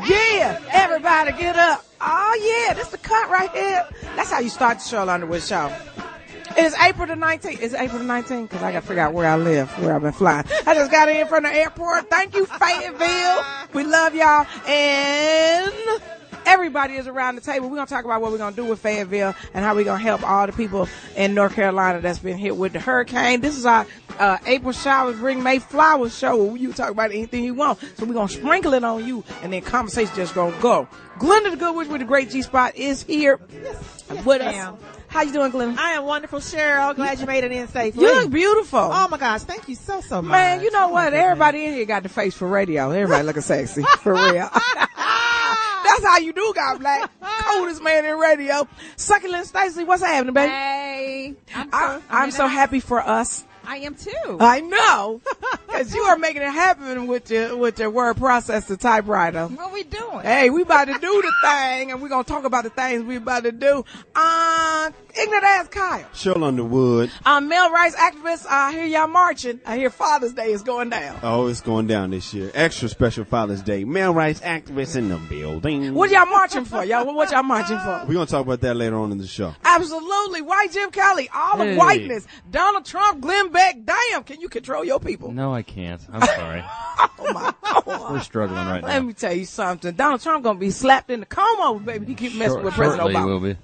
Yeah, everybody get up. Oh, yeah, this is the cut right here. That's how you start the Sheryl Underwood show. It is April the 19th. Is it April the 19th? Because I got to figure out where I live, where I've been flying. I just got in from the airport. Thank you, Fayetteville. We love y'all. And everybody is around the table. We're going to talk about what we're going to do with Fayetteville and how we're going to help all the people in North Carolina that's been hit with the hurricane. This is our April Showers Bring May Flowers show where you talk about anything you want. So we're going to sprinkle it on you, and then conversation just going to go. Glenda the Good Witch with the Great G-Spot is here with us. How you doing, Glenn? I am wonderful, Cheryl. Glad you made it in safely. You look beautiful. Oh, my gosh. Thank you so much. Man, you know what? Everybody in here got the face for radio. Everybody looking sexy. For real. That's how you do got black. Coldest man in radio. Succulent Stacy, what's happening, baby? Hey. I'm so happy for us. I am too. I know. Because you are making it happen with your word processor typewriter. What we doing? Hey, we about to do the thing, and we're going to talk about the things we about to do. Ignorant ass Kyle. Sheryl Underwood. Male rights activists, I hear y'all marching. I hear Father's Day is going down. Oh, it's going down this year. Extra special Father's Day. Male rights activists in the building. What y'all marching for, y'all? What y'all marching for? We're going to talk about that later on in the show. Absolutely. White Jim Kelly, all the whiteness. Donald Trump, Glenn Beck. Damn, can you control your people? No, I can't. I'm sorry. Oh, my God. We're struggling right now. Let me tell you something. Donald Trump going to be slapped in the coma, baby. He keep messing with President Shortly Obama. will be.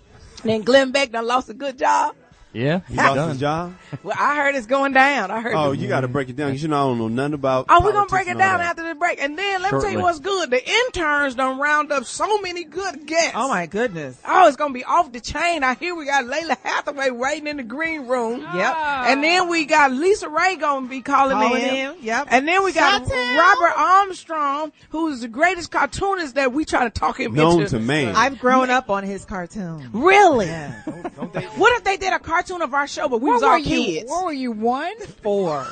Then Glenn Beck done lost a good job. Yeah, He lost his job? Well, I heard it's going down. I heard. Oh, you got to break it down because you know I don't know nothing about Oh, we're going to politics break it and all down that. after the break. And then let me tell you Shortly. what's good. The interns done round up so many good guests. Oh, my goodness. Oh, it's going to be off the chain. I hear we got Lalah Hathaway waiting in the green room. Yep. And then we got LisaRaye going to be calling in. Yep. And then we got Shot-town. Robert Armstrong, who's the greatest cartoonist that we try to talk him Known into. to man. I've grown up on his cartoon. Really? Yeah. What if they did a cartoon of our show, but we was all kids? What were you, 1? 4.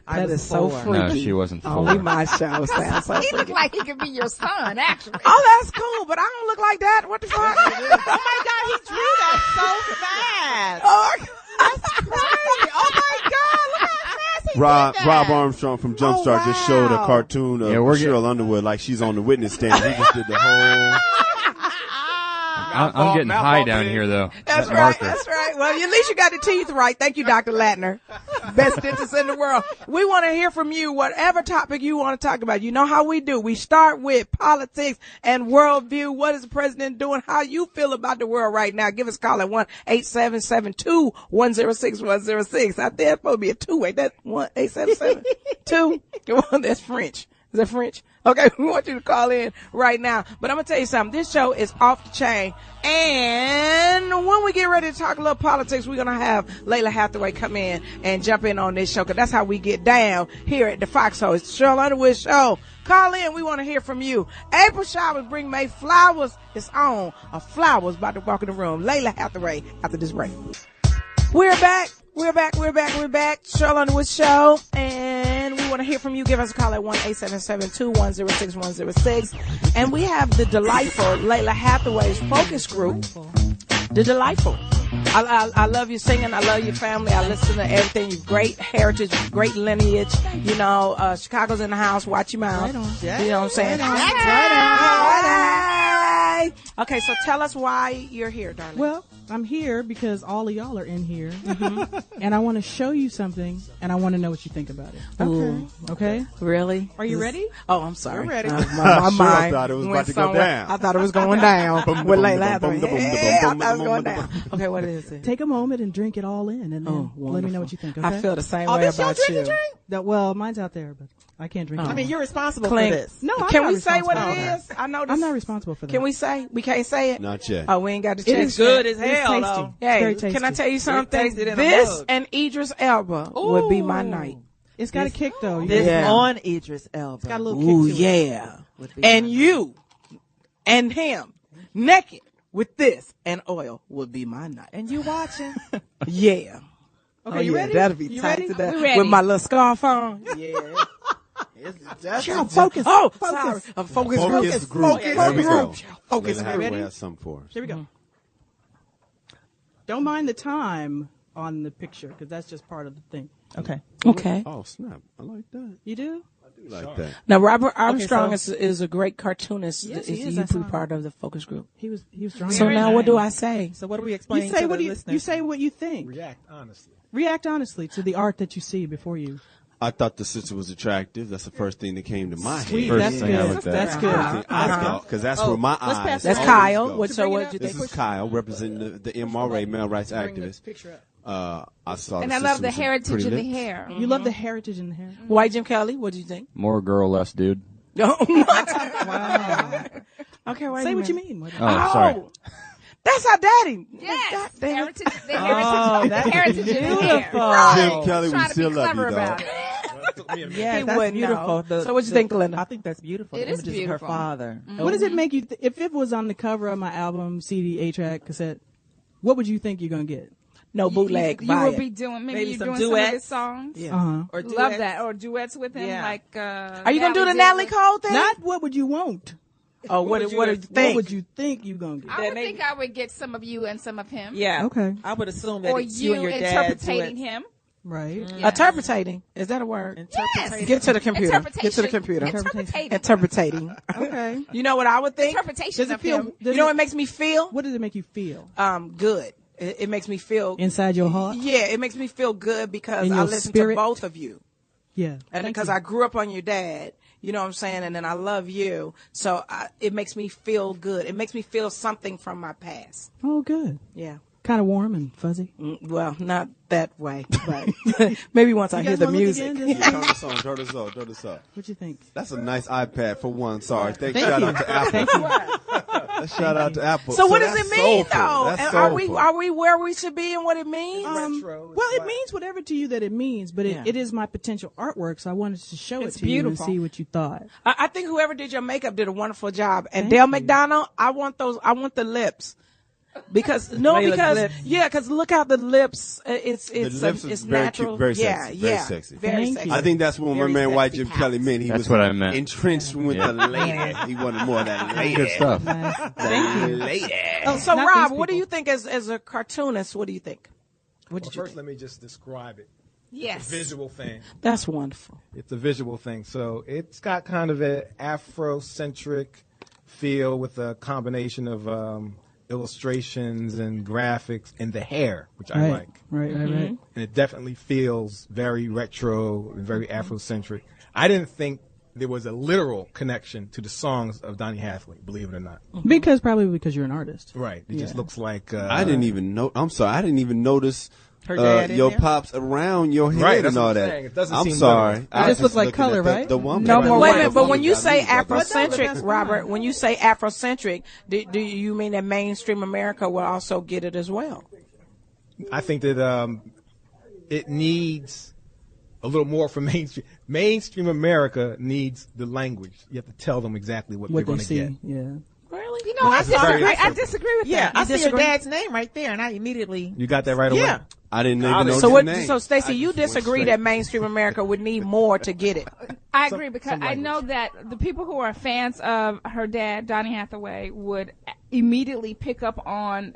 I That was is so 4. freaky. No, she wasn't Only full. my show sounds so He freaky. looked like he could be your son, actually. Oh, that's cool, but I don't look like that. What the fuck? Oh, my God. He drew that so fast. Oh, Crazy. Oh, my God. Look how fast he Rob did that. Armstrong from Jumpstart just showed a cartoon of Sheryl Underwood like she's on the witness stand. He just did the whole... I'm getting high down here, though. That's That right. marker. That's right. Well, at least you got the teeth right. Thank you, Dr. Latner. Best dentist in the world. We want to hear from you, whatever topic you want to talk about. You know how we do. We start with politics and worldview. What is the president doing? How you feel about the world right now? Give us a call at 1-877-2-106-106. Out there, it's supposed to be a 2. Ain't that 1-877-2? Come on, that's French. Is that French? Okay, we want you to call in right now. But I'm going to tell you something. This show is off the chain. And when we get ready to talk a little politics, we're going to have Lalah Hathaway come in and jump in on this show, because that's how we get down here at the Foxxhole. It's the Sheryl Underwood Show. Call in. We want to hear from you. April Showers Bring May Flowers. It's on. A flower's about to walk in the room. Lalah Hathaway after this break. We're back. We're back. Sheryl Underwood Show. And we want to hear from you. Give us a call at 1-877-2-106-106. And we have the delightful Lalah Hathaway's focus group. The delightful. I love your singing. I love your family. I listen to everything. You've great heritage, great lineage. You know, Chicago's in the house. Watch your mouth. Right on. You know what I'm saying? Right Right. Okay, so tell us why you're here, darling. Well, I'm here because all of y'all are in here, and I want to show you something, and I want to know what you think about it. Ooh. Okay? Really? Are you ready? Oh, I'm sorry. We're ready. My Sure, mind I thought it was went about to go somewhere. down. I thought it was going down Boom, with boom, Lalah boom, Hathaway. boom, boom, Yeah, boom, I boom, thought it was boom, going boom, down. Okay, what is it? Take a moment and drink it all in, and then let me wonderful. know what you think, okay? I feel the same Oh, way this your about drinking you. drink? Well, mine's out there, but I can't drink it. I mean, you're responsible Clink. for this. No, I'm Can not we say what responsible. it is? I know this. I'm not responsible for that. Can we say? We can't say it? Not yet. Oh, we ain't got to It check. is good as it is hell, tasty. though. It's Hey, very tasty. can I tell you something? tasted in a This mug. and Idris Elba would be my night. It's got a kick, though. You This gotta- Yeah. on Idris Elba. It's got a little kick Ooh, to it. yeah. Would be And my you and him naked with this and oil would be my night. And you watching? Yeah. Okay, Oh, you yeah, ready? that'll be You tight ready? to that. We ready. With my little scarf on. Yeah. Cheryl, focus. Oh, Focus. sorry. A focus Focus group. group. Focus There we go. group. Focus Lalah group. Hathaway has something for us. Here we go. Don't mind the time on the picture, because that's just part of the thing. Okay. Okay. Oh, snap. I like that. You do? Like that. Now, Robert Armstrong is a great cartoonist. Yes, Is he is. you I saw be him. part of the focus group? He was drawing. So now what do I say? So what do we explain You say to what the you listeners? say what you think. React honestly to the art that you see before you. I thought the sister was attractive. That's the first thing that came to my Sweet, head. that's thing I good. looked at. That's good. Because that's where my let's eyes. pass That's Oh, Kyle. go. What? So what you This think? is Kyle representing the MRA, male rights activist. I saw. And the I love sister the with some heritage pretty of the lips. hair. You love the heritage in the hair. White Jim Kelly. What do you think? More girl, less dude. Wow. Wow. Okay, wait. Say a what you minute. mean. Oh, sorry. That's our daddy. Yes, God damn it. the heritage of the hair. Jim Kelly Trying would to be still love clever you, about dog. it. Yeah, He that's wouldn't beautiful. know. So what you think, Linda? I think that's beautiful. It The is images beautiful. of her father. What does it make you? If it was on the cover of my album, CD, 8-track, cassette, what would you think you're gonna get? No bootleg. You buy will it. be doing maybe you're some doing some of duets. his songs. Yeah. Uh-huh. Or Love duets. that. Or duets with him, Yeah. like. Are you gonna do the did Natalie with- Cole thing? Not what would you want? Oh, what do you What think? would you think you gonna get? I would think I would get some of you and some of him. Yeah. Okay. I would assume that Or it's you and your dad interpreting him. Right. Yeah. Interpretating. Is that a word? Yes. Get to the computer. Interpretation. Get to the computer. Interpretating. Interpretating. Okay. You know what I would think? Interpretation Does it of feel? him. Does You know what it, it makes me feel? what does it make you feel Good. It makes me feel. inside your heart? Yeah, it makes me feel good because In I your listen spirit? to both of you. Yeah. And Thank because you. I grew up on your dad, you know what I'm saying? And then I love you. So it makes me feel good. It makes me feel something from my past. Oh, good. Yeah. Kind of warm and fuzzy. Well, not that way, but maybe once I You hear guys the wanna look music. again? Turn this on. Turn this up. Turn this up. What you think? That's a nice iPad for one. Sorry. Thank Shout you. out to Apple. Shout out to Apple. So what does that's it mean, soulful. though? That's And soulful. are we where we should be and what it means? Well, it means whatever to you that it means, but Yeah. it is my potential artwork, so I wanted to show It's it to you beautiful. and see what you thought. I think whoever did your makeup did a wonderful job. And Dale McDonald, I want the lips. Because Layla's lips. because look how the lips. It's The lips is it's very natural. cute, very yeah, sexy, very yeah, sexy. very Thank sexy. you. I think that's what my Very man White sexy Jim Kelly meant. He That's was what I meant. entrenched with the lady. He wanted more of that lady. Good stuff. That lady. So Not Rob, these what do people. you think as a cartoonist? What do you think? What Well, did you first, think? let me just describe it. Yes. Visual thing. That's wonderful. It's a visual thing. So it's got kind of an Afrocentric feel with a combination of illustrations and graphics and the hair, which I like. Right. And it definitely feels very retro and very Afrocentric. I didn't think there was a literal connection to the songs of Donny Hathaway, believe it or not. Probably because you're an artist. Right. It just looks like... I didn't even know. I'm sorry. I didn't even notice Her dad in your there? pops around your head Right, and that's all what I'm that. saying. It doesn't I'm seem sorry. literal. I It just was looks like looking color, at the- right? The woman. No more Wait a white. minute, but when you say that's Afrocentric, fine. Robert, when you say Afrocentric, do you mean that mainstream America will also get it as well? I think that it needs a little more from mainstream. Mainstream America needs the language. You have to tell them exactly what they're What going they to see. get. Yeah. Really? You know, I very disagree. I simple. disagree with Yeah, that. I see your disagree? dad's name right there, and I immediately. You got that right away? Yeah. I didn't even know So your what? name. So I Stacey, you just went disagree straight. that mainstream America would need more to get it? I agree because I know that the people who are fans of her dad, Donny Hathaway, would immediately pick up on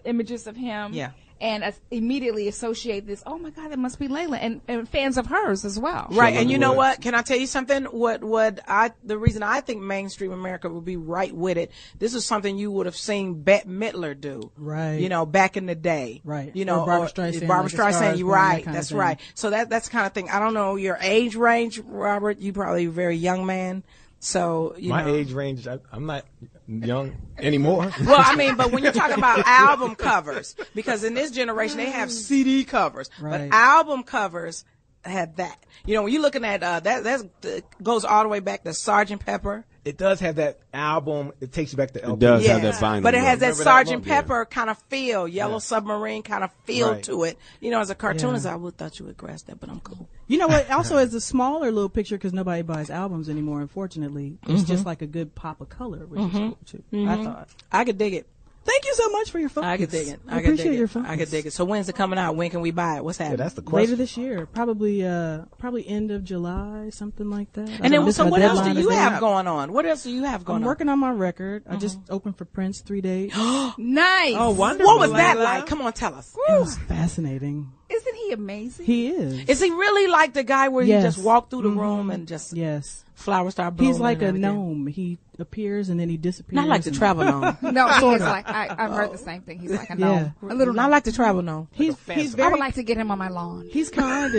images of him. Yeah. And immediately associate this. Oh my God, that must be Layla, and fans of hers as well. Right, and you know Underwood. what? Can I tell you something? The reason I think mainstream America would be right with it. This is something you would have seen Bette Midler do. Right. You know, back in the day. Right. You know, Or Barbra Streisand, Barbra like A Star Streisand. Is You're Born, that right. kind of That's thing. right. So that's the kind of thing. I don't know your age range, Robert. You probably a very young man. So you My know. age range, I'm not young anymore. Well, I mean, but when you're talking about album covers, because in this generation they have CD covers, Right. but album covers have that. You know, when you're looking at that goes all the way back to Sgt. Pepper. It does have that album. It takes you back to LP. It does have that vinyl. But it has that Remember that Sgt. look? Pepper kind of feel, Yellow Submarine kind of feel Right. to it. You know, as a cartoonist, Yeah. I would thought you would grasp that, but I'm cool. You know what? Also, as a smaller little picture, because nobody buys albums anymore, unfortunately, it's just like a good pop of color, which is cool too. I thought. I could dig it. Thank you so much for your focus. I could dig it. I appreciate your focus. I could dig it. So when's it coming out? When can we buy it? What's Yeah, happening? that's the Later question. this year, probably end of July, something like that. And then, so what else do you have going? going on? What else do you have going I'm on? working on my record. I just opened for Prince 3 days. Nice. Oh, wonderful. What was that Layla. like? Come on, tell us. It was fascinating. Isn't he he amazing? He is. Is he really like the guy where Yes. he just walked through the room and just Yes. flowers start blooming? He's like and a everything? gnome. He appears and then he disappears. Not like the and- travel gnome. No, he is like I've heard the same thing. He's like a gnome. Yeah. A little Not like the travel gnome. He's I very. would like to get him on my lawn. He's kind.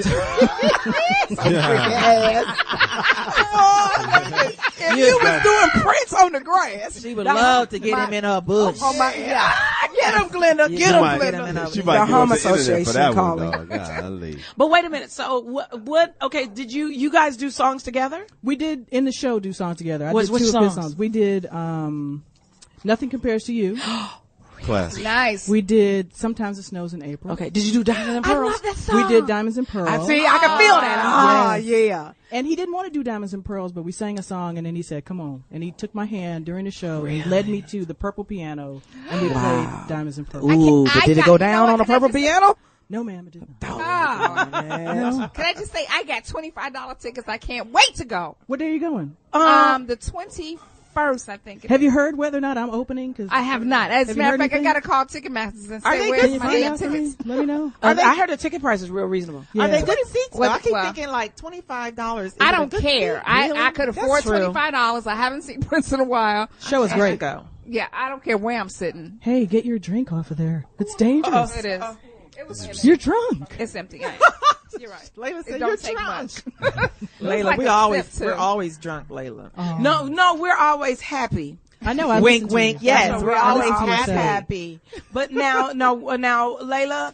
If you was doing Prince on the grass, She would love to get him in her bush. oh my God. Get him, Glenda. Get him, Glenda. She The might Home get on the internet for Association that one, calling. dog. Golly. But wait a minute. So what? Okay, did you guys do songs together? We did in the show do songs together. I Which did 2 of his songs? songs. We did Nothing Compares to You. Classic. Nice. We did Sometimes It Snows in April. Okay. Did you do Diamonds and I Pearls? love that song. We did Diamonds and Pearls. I see. I can feel that. Ah, Yes. yeah. And he didn't want to do Diamonds and Pearls, but we sang a song, and then he said, "Come on!" And he took my hand during the show, and he led me to the purple piano, and we played Diamonds and Pearls. Ooh, but did it go down on the purple piano? No, ma'am, it didn't. Oh. Can I just say I got $25 tickets. I can't wait to go. What day are you going? The 21st, I think. Have you heard whether or not I'm opening? Cause I have not. As a Have you matter of heard fact, I anything? got to call Ticketmasters and Are say they where's Can you my find damn out for me? tickets. Let me know. I heard the ticket price is real reasonable. Yeah. Are they good seats? What- I keep well, thinking like $25. I don't care. I could afford true. $25. I haven't seen Prince in a while. Show is great. Go. Yeah, I don't care where I'm sitting. Hey, get your drink off of there. It's dangerous. It is. It was empty. You're drunk. It's empty. You're right. Layla It said don't you're take drunk. much. Layla, like we're a sip, too. always drunk, Layla. No, we're always happy. I know. I Wink, listen to wink. you. Yes, I know. We're I always listen to you say. happy. But now, Layla,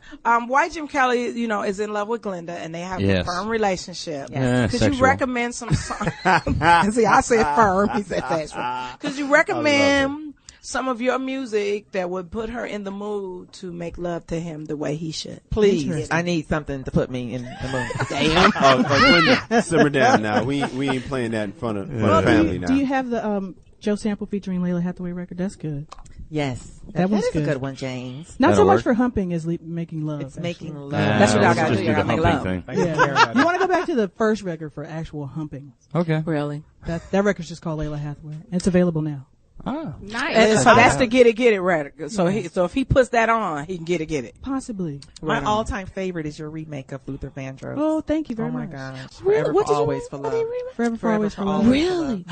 why Jim Kelly, is in love with Glenda and they have Yes. a firm relationship. Yeah, Could sexual. you recommend some songs? See, I said firm. He said sexual. Could you recommend some of your music that would put her in the mood to make love to him the way he should? Please, I need something to put me in the mood. Damn. Glenda, simmer down now. We ain't playing that in front of family now. Do you have the Joe Sample featuring Lalah Hathaway record? That's good. Yes, That one's is a good. good one, James. Not That'll so much work. for humping as making love. It's making love. That's what y'all let's gotta just do. do Y'all the gotta make humping love. thing. Yeah. You want to go back to the first record for actual humping. Okay. Really? That record's just called Lalah Hathaway. And it's available now. Ah. Nice. And so that's the get it record. So if he puts that on, he can get it. Possibly. My all-time favorite is your remake of Luther Vandross. Oh, thank you very Oh my much. gosh! Really? Forever What for did you always remake? for What love. did he remake? Forever for always for love. Really?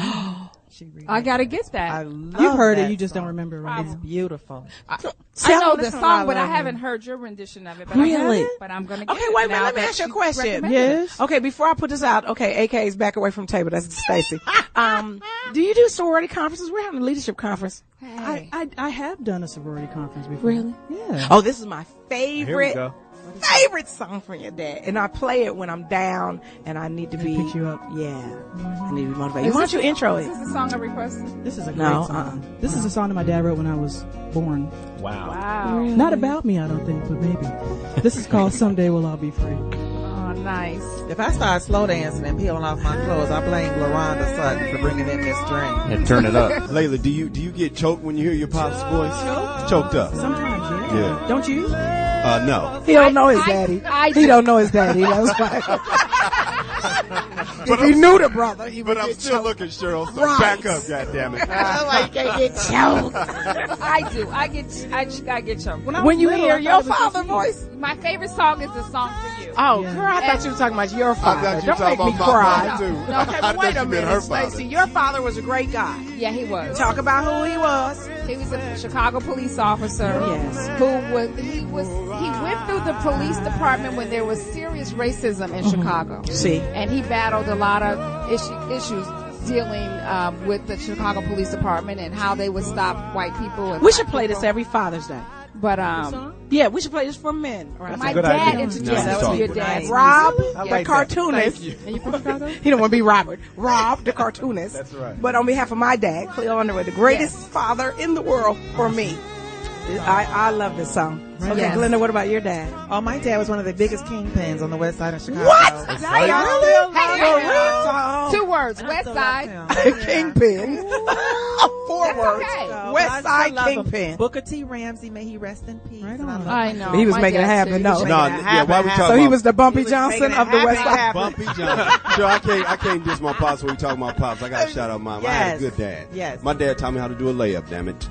She remade I gotta get I that. love You've heard it, that you just song. don't remember right It's now. beautiful. I know the song, but I love haven't heard your rendition of it. But Really? I'm gonna get Okay, it wait a minute. now Let me that ask you a you question. recommended Yes. Okay, before I put this out, okay, AK is back away from the table. That's Stacy. Do you do sorority conferences? We're having a leadership conference. it. Hey. I have done a sorority conference before. Really? Yeah. Oh, this is my Here we favorite go. song from your dad, and I play it when I'm down and I need to be. picks you up. Yeah, I need to be motivated. Why don't you intro Is it? this the song I requested? This is a great No, song. This is a song that my dad wrote when I was born. Wow. Wow. Not about me, I don't think, but maybe. This is called Someday We'll All Be Free. Oh, nice. If I start slow dancing and peeling off my clothes, I blame LaRonda Sutton for bringing in this drink. And turn it up. Layla, do you get choked when you hear your pop's voice? Choked up. Sometimes, yeah. Yeah. Don't you? No. He don't know his daddy. I He don't know his daddy. That's why. If he knew the brother, he would But I'm get still choked. looking, Cheryl. So Right. back up, goddammit. He can't get choked. I do. I get choked. When you hear your father voice. My favorite song is the song for you. Oh, Yeah. girl, I thought you were talking about your I father. thought you Don't were make talking me about my cry. father, too. No, okay, I but thought wait a you meant her minute, father. Stacey. Your father was a great guy. Yeah, he was. Talk about who he was. He was a Chicago police officer. Yes. He went through the police department when there was serious racism in Chicago. See. And he battled a lot of issues dealing with the Chicago Police Department and how they would stop white people. And We should play this every Father's Day. But Yeah, we should play this for men. Right? my good dad idea. introduced Nice us to talk. your dad. Rob, I the like that. cartoonist. Thank you. And you from Chicago? He don't want to be Robert. Rob, the cartoonist. That's right. But on behalf of my dad, Cleo Underwood, the greatest father in the world for me. I love this song. Okay, Yes. Glenda, what about your dad? Oh, my dad was one of the biggest kingpins on the west side of Chicago. What? right. Two words, West Side. Kingpin. 4 words. okay. West Side Kingpin. Booker T. Ramsey, may he rest in peace. Right And on. love I him. know. He was my making it dad happen. too. No. Making No, it yeah, happen, why we happen. talking So he about was the Bumpy was Johnson making it of the West happen, Side. happen. Bumpy Johnson? Sure, I can't diss my pops when we talking about pops. I gotta shout out mine. I had a Yes. good dad. Yes. My dad taught me how to do a layup, damn it.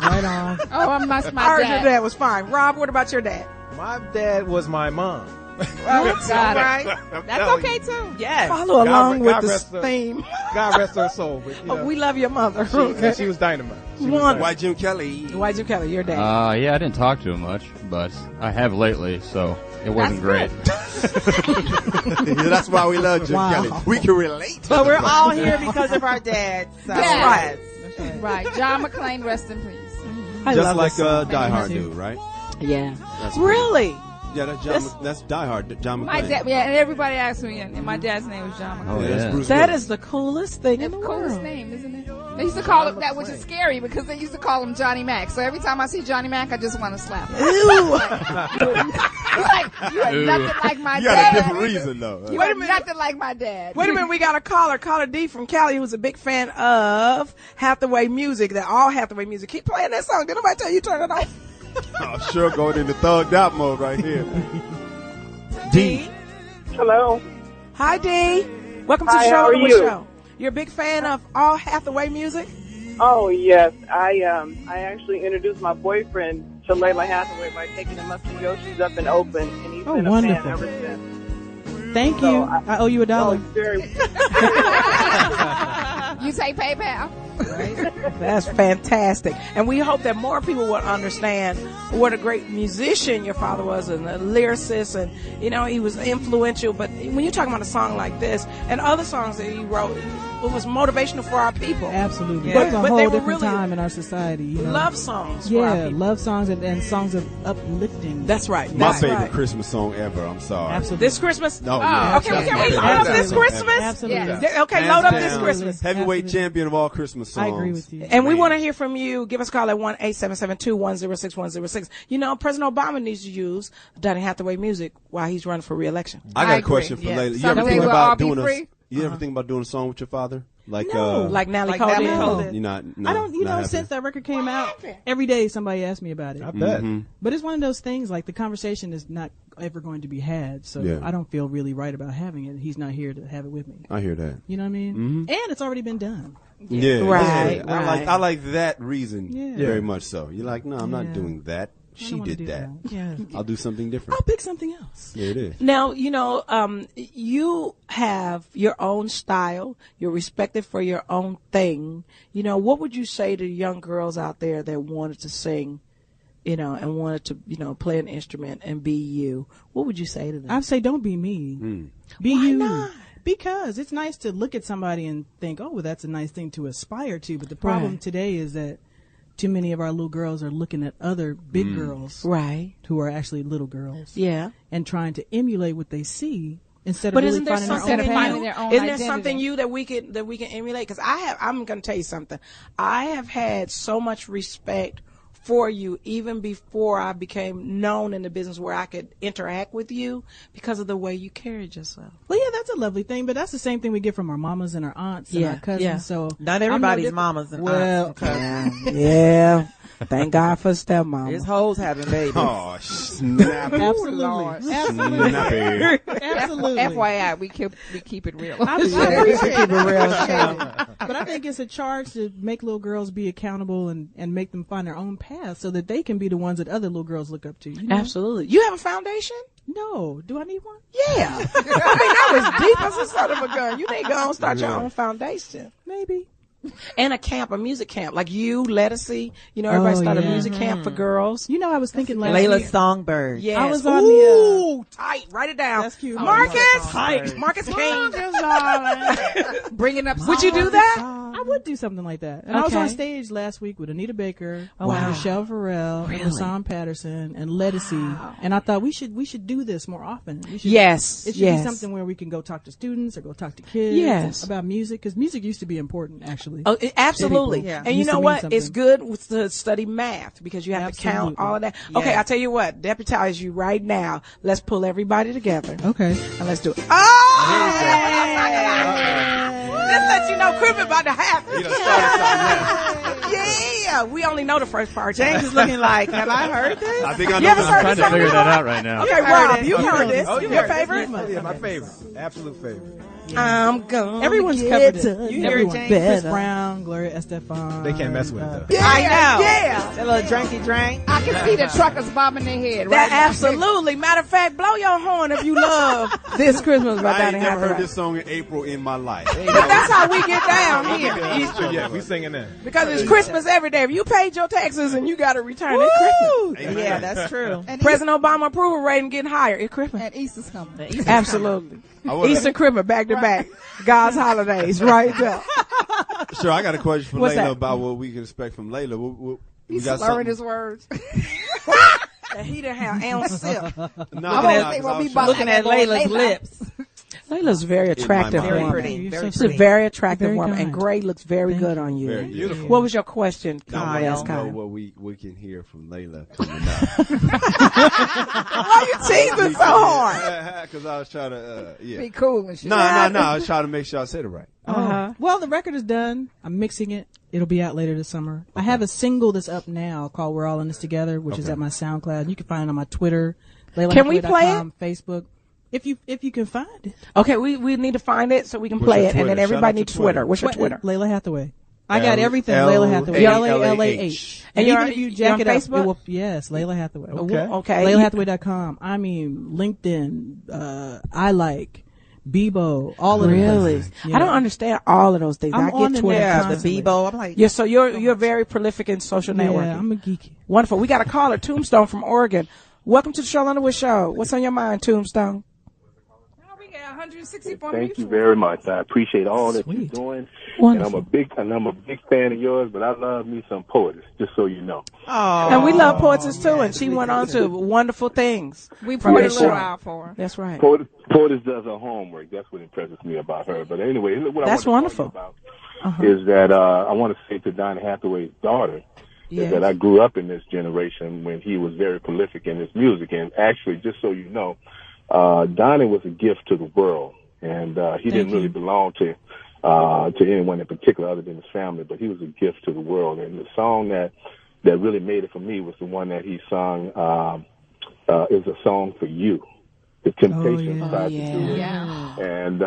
Right on. Oh, I must I my heard your dad. dad was fine. Rob, what about your dad? My dad was my mom. Got it. That's okay too. Yes. Follow along with the theme. God rest her soul. But, we love your mother. She was dynamite. White Jim Kelly. White Jim Kelly, your dad. Yeah, I didn't talk to him much, but I have lately, so it wasn't great. That's why we love Jim Kelly. We can relate. But we're all here because of our dads. So. Yes. Right. John McClane, rest in peace. Just like Die Hard dude, right? Yeah. Really? Yeah, that's Die Hard. John McClane. My dad, and everybody asks me, and my dad's name was John McClane. Oh, yeah. That is the coolest thing in the world. Coolest name, isn't it? They used to call him that, which is scary because they used to call him Johnny Mac. So every time I see Johnny Mac, I just want to slap him. Ew. You ain't nothing like my You dad. got a different reason, though. You ain't nothing like my dad. Wait a minute, we got a caller D from Cali, who's a big fan of Hathaway music, all Hathaway music. Keep playing that song. Did nobody tell you to turn it off? Oh, sure, going into thugged out mode right here. D. Hello. Hi, D. Welcome to the Sheryl Underwood Show. You're a big fan of all Hathaway music? Oh, yes. I actually introduced my boyfriend to Lalah Hathaway by taking him up to Yoshi's Up and Open, and he's been a fan ever since. Thank you. I owe you $1. You say PayPal. Right? That's fantastic. And we hope that more people will understand what a great musician your father was and a lyricist, and he was influential. But when you're talking about a song like this and other songs that he wrote, it was motivational for our people. Absolutely. Yeah. It's a whole different time in our society. Love songs for yeah, our people. Love songs and songs of uplifting. That's right. My favorite Christmas song ever. I'm sorry. Absolutely. This Christmas? No. Yeah. Okay, can we load up this Christmas? Absolutely. Yeah. Okay, load up this Christmas. Heavyweight champion of all Christmas songs. I agree with you. And we want to hear from you. Give us a call at 1-877-210-6106. President Obama needs to use Donny Hathaway music while he's running for re-election. I got a question for Lalah. You ever think about doing a song with your father? Like Nally Cole. I don't. Since that record came out, every day somebody asked me about it. I bet. But it's one of those things. Like the conversation is not ever going to be had, so I don't feel really right about having it. He's not here to have it with me. I hear that. You know what I mean? Mm-hmm. And it's already been done. Yeah, right. I like that reason very much. So you're like, no, I'm not doing that. She did that. Yeah. I'll do something different. I'll pick something else. Yeah, it is. Now, you have your own style. You're respected for your own thing. What would you say to young girls out there that wanted to sing, and wanted to, play an instrument and be you? What would you say to them? I'd say don't be me. Be Why you. not? Because it's nice to look at somebody and think, oh, well, that's a nice thing to aspire to. But the problem today is that too many of our little girls are looking at other big girls, who are actually little girls, and trying to emulate what they see instead of really finding their own. Isn't there something that we can emulate? Because I'm going to tell you something. I have had so much respect for you even before I became known in the business where I could interact with you because of the way you carried yourself. Well, yeah, that's a lovely thing, but that's the same thing we get from our mamas and our aunts and our cousins. Yeah. So not everybody's mamas and aunts. Yeah. Thank God for stepmama. His hoes having babies. Oh, snap. Absolutely. Absolutely. FYI, we keep it real. I appreciate keep it real. But I think it's a charge to make little girls be accountable and make them find their own path so that they can be the ones that other little girls look up to. Absolutely. You have a foundation? No. Do I need one? Yeah. That was deep as a son of a gun. You need to go and start your own foundation. Maybe. And a music camp, like you, Lettucey. Everybody started a music camp for girls. I was thinking Layla Songbird. Yes. I was on the tight. Write it down. That's cute. Marcus King. Bringing up. Would you do that? I would do something like that. And I was on stage last week with Anita Baker, Michelle Farrell, Hassan Patterson, and Lettucey. And I thought we should do this more often. It should be something where we can go talk to students or go talk to kids about music, because music used to be important, actually. Oh, absolutely. Yeah. And you know what? It's good to study math because you have to count all of that. Yeah. Okay, I'll tell you what. Deputize you right now. Let's pull everybody together. Okay. And let's do it. Oh! This lets you know Crib about to happen. Yeah. We only know the first part. James is looking like, have I heard this? I think I know. I'm trying to figure that out right now. Okay, Rob, you heard this. Oh, your favorite? Yeah, my favorite. Absolute favorite. I'm gonna Everyone's get covered it. to You hear know it, James? Chris better. Brown, Gloria Estefan. They can't mess with it, though. Yeah, I know. yeah. That little drinky drink. I can see the truckers bobbing their head. That Right now. absolutely. Matter of fact, blow your horn if you love This Christmas by I Donny ain't never heard Hathaway. this song in April in my life. But that's how we get down here. Easter, yeah, we singing that. Because it's Christmas every day. If you paid your taxes and you got to return it Christmas. Amen. Yeah, that's true. And President Obama approval rating getting higher. It's Christmas. And Easter's coming. Absolutely. I wanna- Easter Christmas back to back. God's holidays right there. Sure, I got a question for What's Layla that? about what we can expect from Layla. We He's got slurring something? his words. That he didn't have ounce sip. Looking at Layla's lips. Layla's very attractive Very woman. pretty. You're Very so She's a pretty. very attractive Very woman, and kind. gray looks very good on you. Very beautiful. What was your question, I want Kyle? to know what we can hear from Layla coming up. Why you teasing so hard? Because I was trying to, yeah. Be cool and shit. No. I was trying to make sure I said it right. Uh-huh. Well, the record is done. I'm mixing it. It'll be out later this summer. I have a single that's up now called We're All in This Together, which is at my SoundCloud. You can find it on my Twitter, Can we play LaylaHathaway.com, Facebook. If you can find it. Okay, we need to find it so we can What's play your it, and then Twitter? Shout everybody out needs to Twitter. Twitter. What's your Twitter? Layla Hathaway. I got everything. Layla Hathaway. Lalah. LALAH. And you're even on- if you you're jack on it up, Facebook? it will, yes, Layla Hathaway. Okay. LaylaHathaway.com. I mean, LinkedIn, I like, Bebo, all of them. Really? places. I don't understand all of those things. I'm I on get the Twitter. net Yeah, the constantly. Bebo. I'm like, Yeah, so you're very prolific in social networking. Yeah, I'm a geeky. Wonderful. We got a caller, Tombstone from Oregon. Welcome to the Sheryl Underwood Show. What's on your mind, Tombstone? We got 164 Thank you mutuals. very much. I appreciate all that Sweet. you're doing. Wonderful. And I'm a big fan of yours, but I love me some poetess, just so you know. oh. And we love poetess too, and she went on to wonderful things. We from poured a this little show. out for her. That's right. Poetess does her homework. That's what impresses me about her. But anyway, what That's I want to wonderful. talk about is that I want to say to Donny Hathaway's daughter Yes. that I grew up in this generation when he was very prolific in his music. And actually, just so you know, Donny was a gift to the world. And he didn't really belong to anyone in particular other than his family, but he was a gift to the world. And the song that really made it for me was the one that he sung, is a song for you. The Temptations tried to do it. Yeah. And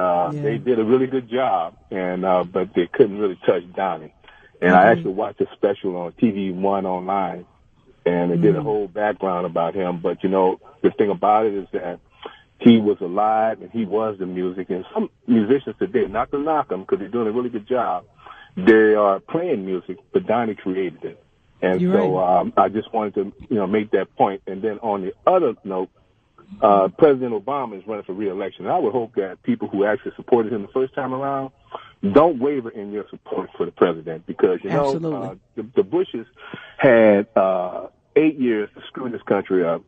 they did a really good job, and but they couldn't really touch Donny. And I actually watched a special on TV One online, and they did a whole background about him. But, you know, the thing about it is that he was alive and he was the music. And some musicians today, not to knock them because they're doing a really good job, they are playing music, but Donny created it. And I just wanted to, make that point. And then on the other note, President Obama is running for re-election. And I would hope that people who actually supported him the first time around don't waver in your support for the president because, the Bushes had 8 years to screw this country up.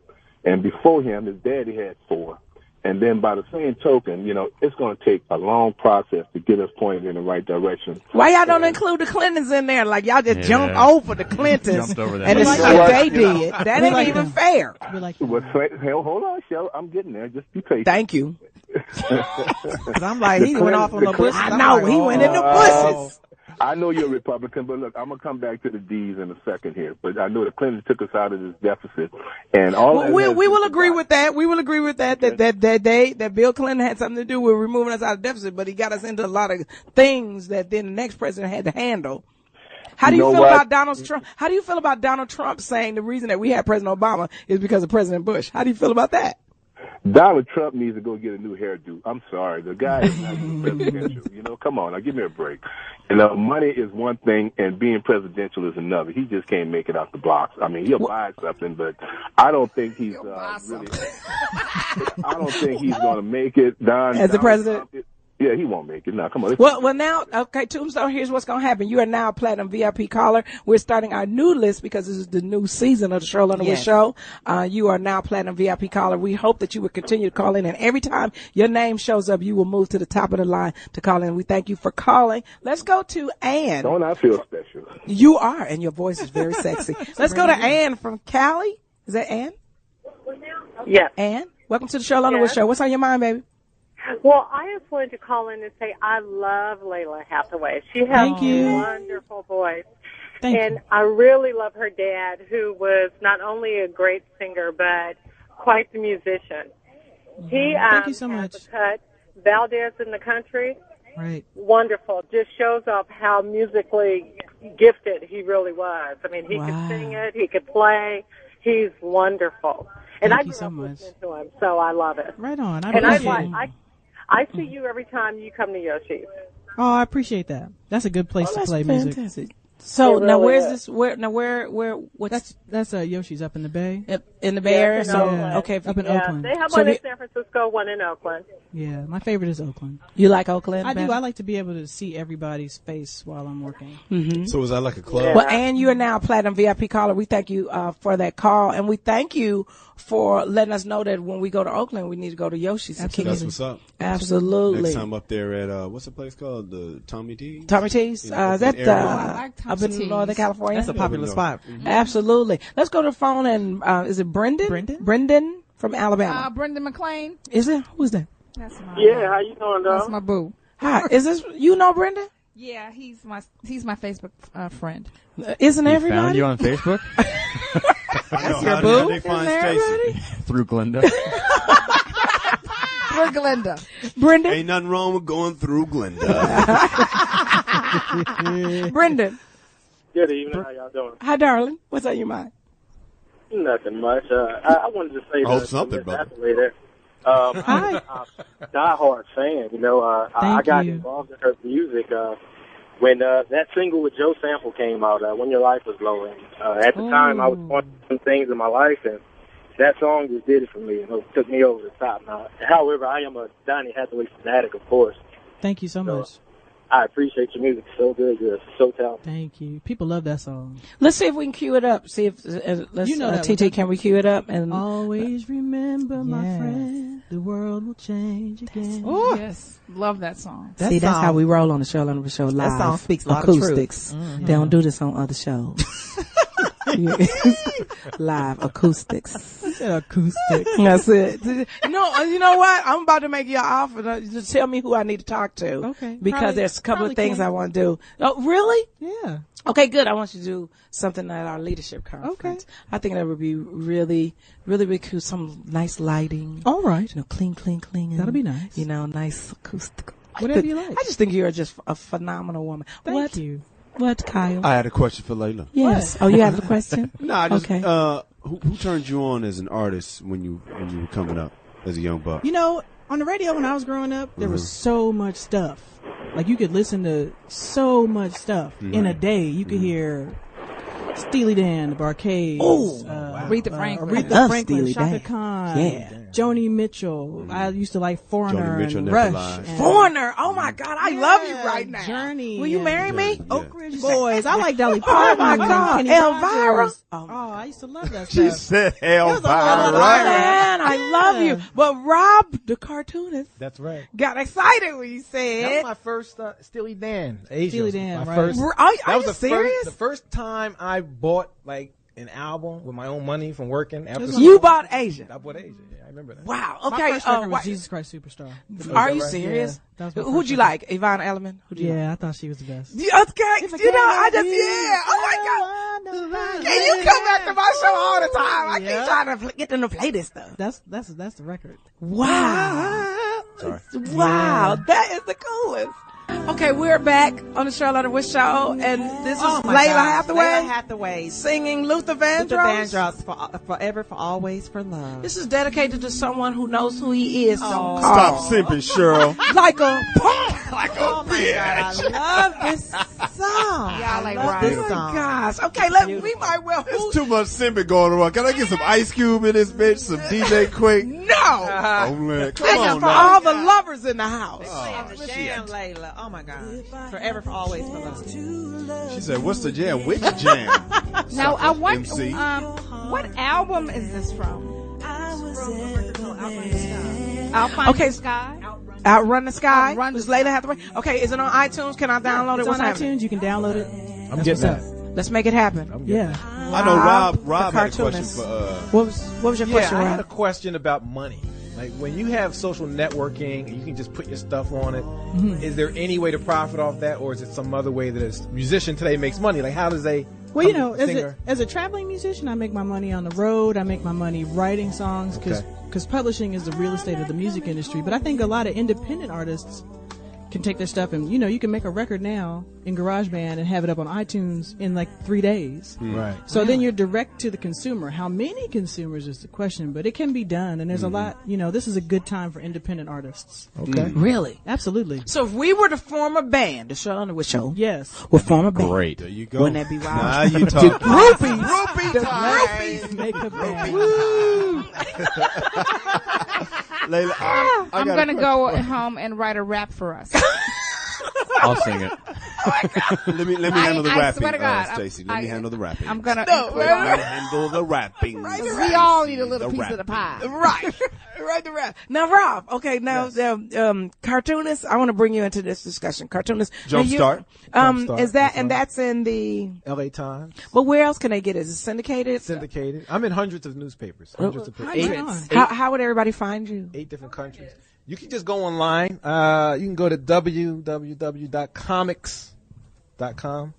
And before him, his daddy had 4. And then by the same token, it's going to take a long process to get us pointed in the right direction. Why y'all don't include the Clintons in there? Like y'all just jump over the Clintons Jumped over that. and it's Like what that. they did. That ain't like even them. fair. We like Well, hold on, Cheryl. I'm getting there. Just be patient. Thank you. Cause I'm like, he went off on the bush. I know, he went in the bushes. I know you're a Republican, but look, I'm going to come back to the D's in a second here. But I know the Clintons took us out of this deficit. And all We will agree with that. We will agree with that. That Bill Clinton had something to do with removing us out of deficit, but he got us into a lot of things that then the next president had to handle. How do you feel about Donald Trump? How do you feel about Donald Trump saying the reason that we had President Obama is because of President Bush? How do you feel about that? Donald Trump needs to go get a new hairdo. I'm sorry. The guy is not even presidential. Come on. Now, give me a break. Money is one thing and being presidential is another. He just can't make it out the blocks. I mean, he'll buy something, but I don't think he's really. I don't think he's going to make it. As the president? Yeah, he won't make it. No, come on. Well, now, okay, Tombstone, here's what's going to happen. You are now a Platinum VIP caller. We're starting our new list because this is the new season of the Sheryl Underwood Show. You are now Platinum VIP caller. We hope that you will continue to call in, and every time your name shows up, you will move to the top of the line to call in. We thank you for calling. Let's go to Ann. Don't I feel special? You are, and your voice is very sexy. Let's go to Ann from Cali. Is that Ann? Yes. Ann, welcome to the Sheryl Underwood Show. What's on your mind, baby? Well, I just wanted to call in and say I love Lalah Hathaway. She has a wonderful voice. And I really love her dad, who was not only a great singer, but quite the musician. He Thank you so much. has a cut Valdez in the Country. Right. Wonderful. Just shows up how musically gifted he really was. I mean, he could sing it, he could play. He's wonderful. And I grew up listening to him, so I love it. Right on. I see you every time you come to Yoshi's. Oh, I appreciate that. That's a good place to play fantastic. music. So now, where's this? What's that's Yoshi's up in the Bay. In the Bay Area. So okay, up in Oakland. They have one in San Francisco, one in Oakland. Yeah, my favorite is Oakland. You like Oakland? I do. I like to be able to see everybody's face while I'm working. Mm-hmm. So is that like a club? Yeah. Well, and you are now a Platinum VIP caller. We thank you for that call, and we thank you for letting us know that when we go to Oakland, we need to go to Yoshi's. Absolutely. That's what's up. Absolutely. Next time up there at what's the place called? The Tommy T's. Tommy T's. Up in Northern California. That's a popular spot. Mm-hmm. Absolutely. Let's go to the phone and is it Brendan? Brendan from Alabama. Brendan McLean. Is it? Who's that? That's my how you doing, dog? That's my boo. Hi. Is this you know Brendan? Yeah, he's my Facebook friend. Isn't everybody? Found you on Facebook? That's your boo. They find Stacy? Through Glenda. Through Glenda. Brendan. Ain't nothing wrong with going through Glenda. Brendan. Good evening. How y'all doing? Hi, darling. What's on your mind? Nothing much. I wanted to say something, brother. I'm a diehard fan. You know, I got involved in her music when that single with Joe Sample came out, When Your Life Was Low. And at the time, I was going through some things in my life, and that song just did it for me. It took me over the top. Now, however, I am a Donny Hathaway fanatic, of course. Thank you so much. I appreciate your music. So good. You're so talented. Thank you. People love that song. Let's see if we can cue it up. See if TT, can we cue it up? And always remember, my friend, the world will change again. Oh yes, love that song. That's how we roll on the show. On the show live. That song speaks a lot acoustics. of truth. Mm-hmm. They don't do this on other shows. Live acoustics. Acoustic. That's it. You know what? I'm about to make you an offer. Just tell me who I need to talk to. Okay. Because there's a couple of things I want to do. Oh, really? Yeah. Okay, good. I want you to do something at our leadership conference. Okay. I think that would be really, really, really cool. Some nice lighting. All right. Clean. And, that'll be nice. Nice acoustic. Whatever you like. I just think you're just a phenomenal woman. Thank you. What, Kyle? I had a question for Layla. Yes. Oh, you have a question? No, I just, who turned you on as an artist when you were coming up as a young buck? On the radio when I was growing up, there was so much stuff. Like, you could listen to so much stuff in a day. You could hear Steely Dan, the Barcades, Aretha Franklin, Shaka Khan, Joni Mitchell. I used to like Foreigner and Rush. Foreigner, oh my God, I love you right now. Journey. Will you marry me? Oak Ridge Boys. I like Dolly Parton. Oh my God, Elvira. Oh, I used to love that stuff. She said Elvira. Man, I love you. But Rob, the cartoonist, that's right, got excited when you said that was my first Steely Dan. Steely Dan, my right? First, are you serious? The first time I bought like an album with my own money from working after school. You bought Asia. I bought Asia. Yeah, I remember that. Wow. Okay. My first record was Jesus Christ Superstar. Are you serious? Yeah, who'd you like? Yvonne Elliman? Yeah, I thought she was the best. Okay. Oh my God. Can you come back to my show all the time? I keep trying to get them to play this stuff. That's the record. Wow. Sorry. Wow. That is the coolest. Okay, we're back on the Sheryl Underwood Show, and this is Lalah Hathaway. Lalah Hathaway singing Luther Vandross. Luther Vandross, Forever, for Always, for Love. This is dedicated to someone who knows who he is. Stop simping, Sheryl. Like a bitch. I love this song. Y'all like love this song. Oh my gosh. Okay, we might well. There's too much simping going on. Can I get some Ice Cube in this bitch? Some DJ Quick? No. Come on for now. all the lovers in the house. The jam, Layla. Oh my God. Forever, for Always, for Love. She said, "What's the jam? Which jam?" Now, I want. What album is this from? Outrun the Sky. Outrun the Sky. Is Lalah Hathaway. Okay, is it on iTunes? Can I download it? It's What's on happening? iTunes. You can download it. I'm getting that. Let's make it happen. I know Rob had a question for What was your question, I Rob? had a question about money. Like when you have social networking and you can just put your stuff on it, is there any way to profit off that, or is it some other way that a musician today makes money? Like how does they? Well, you know, as a traveling musician, I make my money on the road. I make my money writing songs because publishing is the real estate of the music industry. But I think a lot of independent artists can take their stuff and, you know, you can make a record now in GarageBand and have it up on iTunes in like 3 days. Right. So then you're direct to the consumer. How many consumers is the question, but it can be done. And there's a lot, you know, this is a good time for independent artists. Okay. Really? Absolutely. So if we were to form a band, the Sheryl Underwood Show. Yes. We'll form a band. Great. There you go. Wouldn't that be wild? Now you talk. Groupies Make a band. Lalah, I'm going to go home and write a rap for us. I'll sing it. Let me handle the rapping, swear to God, Stacey. Let me handle the rapping. I'm going to handle the rapping. we all need a little piece of the pie. Right, the rap. Now, Rob, okay, now, cartoonists, I want to bring you into this discussion. Cartoonists. Jumpstart. Is that, and that's in the LA Times. Well, where else can they get it? Is it syndicated? Syndicated. I'm in hundreds of newspapers. Hundreds of Hundreds. How would everybody find you? 8 different countries. You can just go online. You can go to www.comics.com.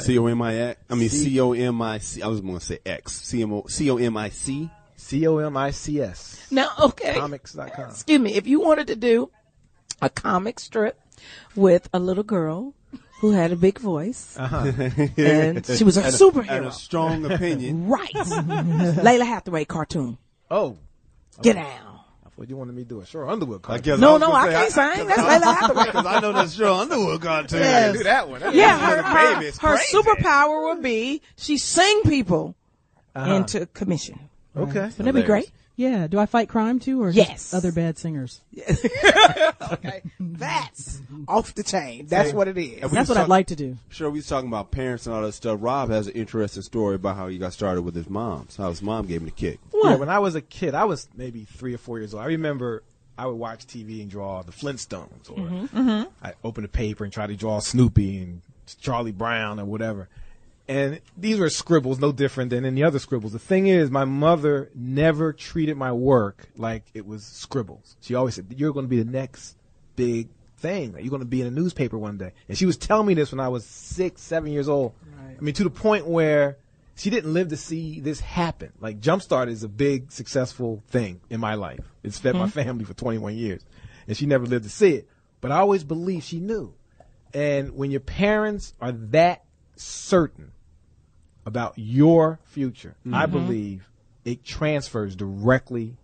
C-O-M-I-C. I mean, C-O-M-I-C. I was going to say X. C-O-M-I-C. C-O-M-I-C-S. Now, okay. Comics.com. Excuse me. If you wanted to do a comic strip with a little girl who had a big voice, and she was a superhero. And a strong opinion. Right. Lalah Hathaway cartoon. Oh. Get down. What you wanted me to do? A Sheryl Underwood cartoon. I can't sing. That's Lalah Hathaway. Because I know that's Sheryl Underwood cartoon. Yes. Do that one. Her superpower would be she sing people into commission. Okay. Wouldn't that be great? Yeah. Do I fight crime too, or just other bad singers? Okay. That's off the chain. That's what it is. That's what I'd like to do. Sure, we was talking about parents and all that stuff. Rob has an interesting story about how he got started with his mom. How his mom gave him the kick. Yeah, when I was a kid, I was maybe 3 or 4 years old. I remember I would watch TV and draw the Flintstones, or I'd open the paper and try to draw Snoopy and Charlie Brown or whatever. And these were scribbles, no different than any other scribbles. The thing is, my mother never treated my work like it was scribbles. She always said, you're going to be the next big thing. You're going to be in a newspaper one day. And she was telling me this when I was 6, 7 years old. Right. I mean, to the point where she didn't live to see this happen. Like, Jumpstart is a big, successful thing in my life. It's fed my family for 21 years. And she never lived to see it. But I always believed she knew. And when your parents are that certain about your future, I believe it transfers directly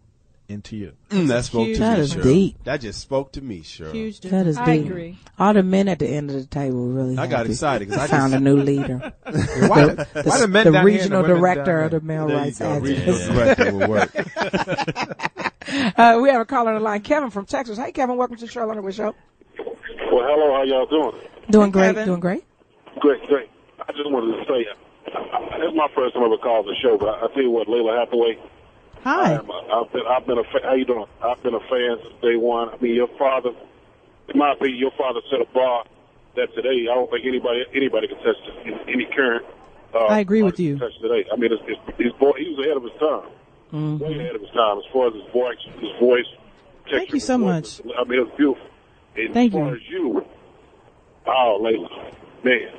into you. That spoke to me, That is Cheryl. deep. That just spoke to me, Cheryl. Huge That is deep. I agree. All the men at the end of the table really I got happy. excited because I found a new leader. Why the men The down here and regional the women director down of the there? male There you rights go. Regional advocacy. director will work. We have a caller on the line, Kevin from Texas. Hey, Kevin, welcome to the Sheryl Underwood Show. Well, hello, how y'all doing? Doing great, Kevin. doing great. Great. I just wanted to say, it's my first time ever called the show, but I tell you what, Lalah Hathaway. Hi. I've been a fan. How you doing? I've been a fan since day one. I mean, your father, in my opinion, your father set a bar that today I don't think anybody can touch any current. I agree with you. Touch today. I mean, he was ahead of his time. Way ahead of his time as far as his voice. Thank you so much. I mean, it was beautiful. And Thank as far you. as you, Lalah, man.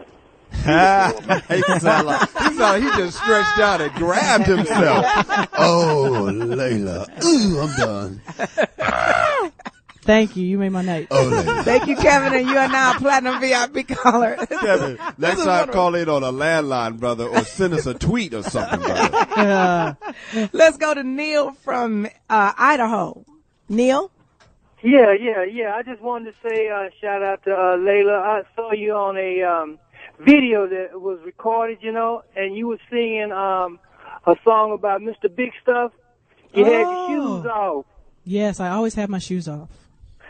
He just stretched out and grabbed himself. Oh, Lalah. Ooh, I'm done. Thank you. You made my night. Oh, Lalah. Thank you, Kevin, and you are now a platinum VIP caller. Kevin, next time call in on a landline, brother, or send us a tweet or something, brother. Let's go to Neil from Idaho. Neil? Yeah. I just wanted to say shout out to Lalah. I saw you on a video that was recorded, and you were singing a song about Mr. Big Stuff. You had your shoes off. Yes, I always have my shoes off.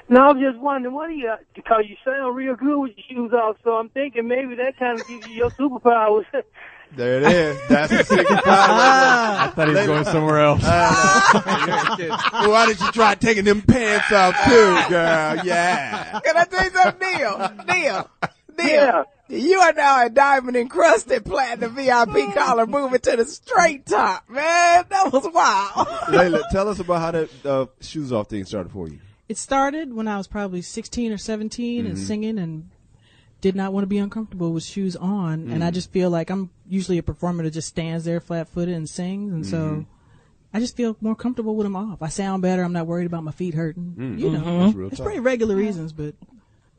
No, I'm just wondering, what do you, because you sound real good with your shoes off, so I'm thinking maybe that kind of gives you your superpowers. There it is. That's the secret power. I thought he was going somewhere else. Why did you try taking them pants off too, girl? Yeah. Can I tell you something, Neil? Yeah. You are now a diamond encrusted platinum VIP caller moving to the straight top, man. That was wild. Layla, tell us about how that shoes off thing started for you. It started when I was probably 16 or 17 and singing and did not want to be uncomfortable with shoes on. And I just feel like I'm usually a performer that just stands there flat-footed and sings. And so I just feel more comfortable with them off. I sound better. I'm not worried about my feet hurting. You know, it's pretty regular reasons, but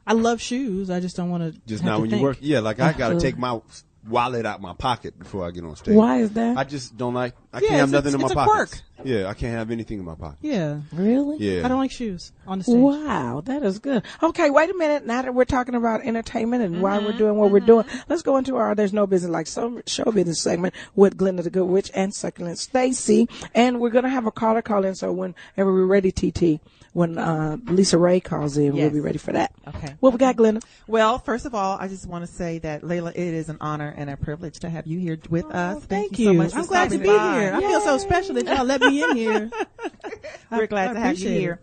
I love shoes. I just don't want to just not when you work. Yeah, like I got to take my wallet out my pocket before I get on stage. Why is that? I just don't like. I can't have nothing in my pocket. Yeah, I can't have anything in my pocket. Yeah, really. Yeah, I don't like shoes on the stage. Wow, that is good. Okay, wait a minute. Now that we're talking about entertainment and why we're doing what we're doing, let's go into our "There's No Business Like Show Business" segment with Glenda the Good Witch and Succulent Stacy, and we're gonna have a caller call in. So whenever we're ready, TT. When LisaRaye calls in, we'll be ready for that. Okay. What we got, Glenda? Well, first of all, I just want to say that, Layla, it is an honor and a privilege to have you here with us. Thank you so much. I'm glad to be here. I feel so special that y'all let me in here. We're glad to have you here.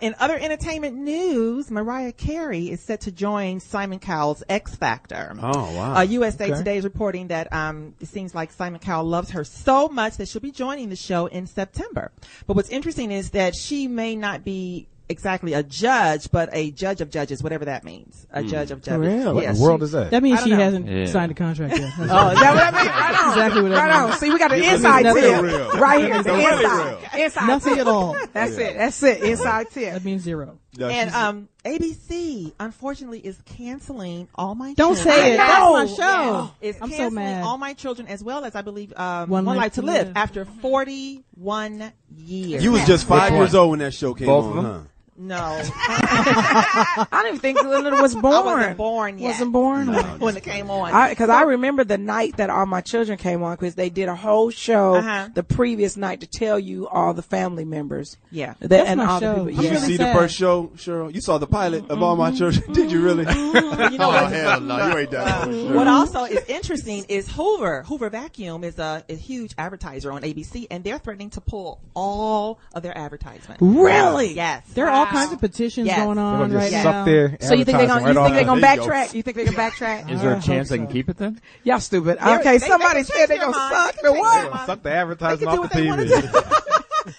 In other entertainment news, Mariah Carey is set to join Simon Cowell's X Factor. Oh, wow. USA Today is reporting that it seems like Simon Cowell loves her so much that she'll be joining the show in September. But what's interesting is that she may not be exactly a judge, but a judge of judges, whatever that means. A judge of judges. Really? What in the world is that? That means she hasn't signed a contract yet. Oh, is that what I mean? Right on. Exactly what I mean. Right on. See, we got an inside tip right here. The inside. Inside Nothing tip. at all. That's it. That's it. Inside tip. That means zero. And ABC, unfortunately, is canceling All My Don't Children. say it. That's my show. It's I'm so canceling mad. All My Children as well as, I believe, One Life to Live after 41 years. You was just 5 years old when that show came on, huh? No. I don't even think Glenda was born. I wasn't born yet. Wasn't born when it came on. Because I remember the night that All My Children came on, because they did a whole show the previous night to tell you all the family members. Yeah. That's and my all show. the people. Did you see the first show, Cheryl? You saw the pilot of All My Children? Did you really? You know Oh, hell no. You ain't done What also is interesting is Hoover Vacuum is a huge advertiser on ABC, and they're threatening to pull all of their advertisements. Really? Yes. There are all kinds of petitions going on right now. So you think they're gonna backtrack? You think they're gonna backtrack? Is there a chance they can keep it then? Y'all stupid. Okay, somebody said they're gonna suck the what? Suck the advertising off the TV.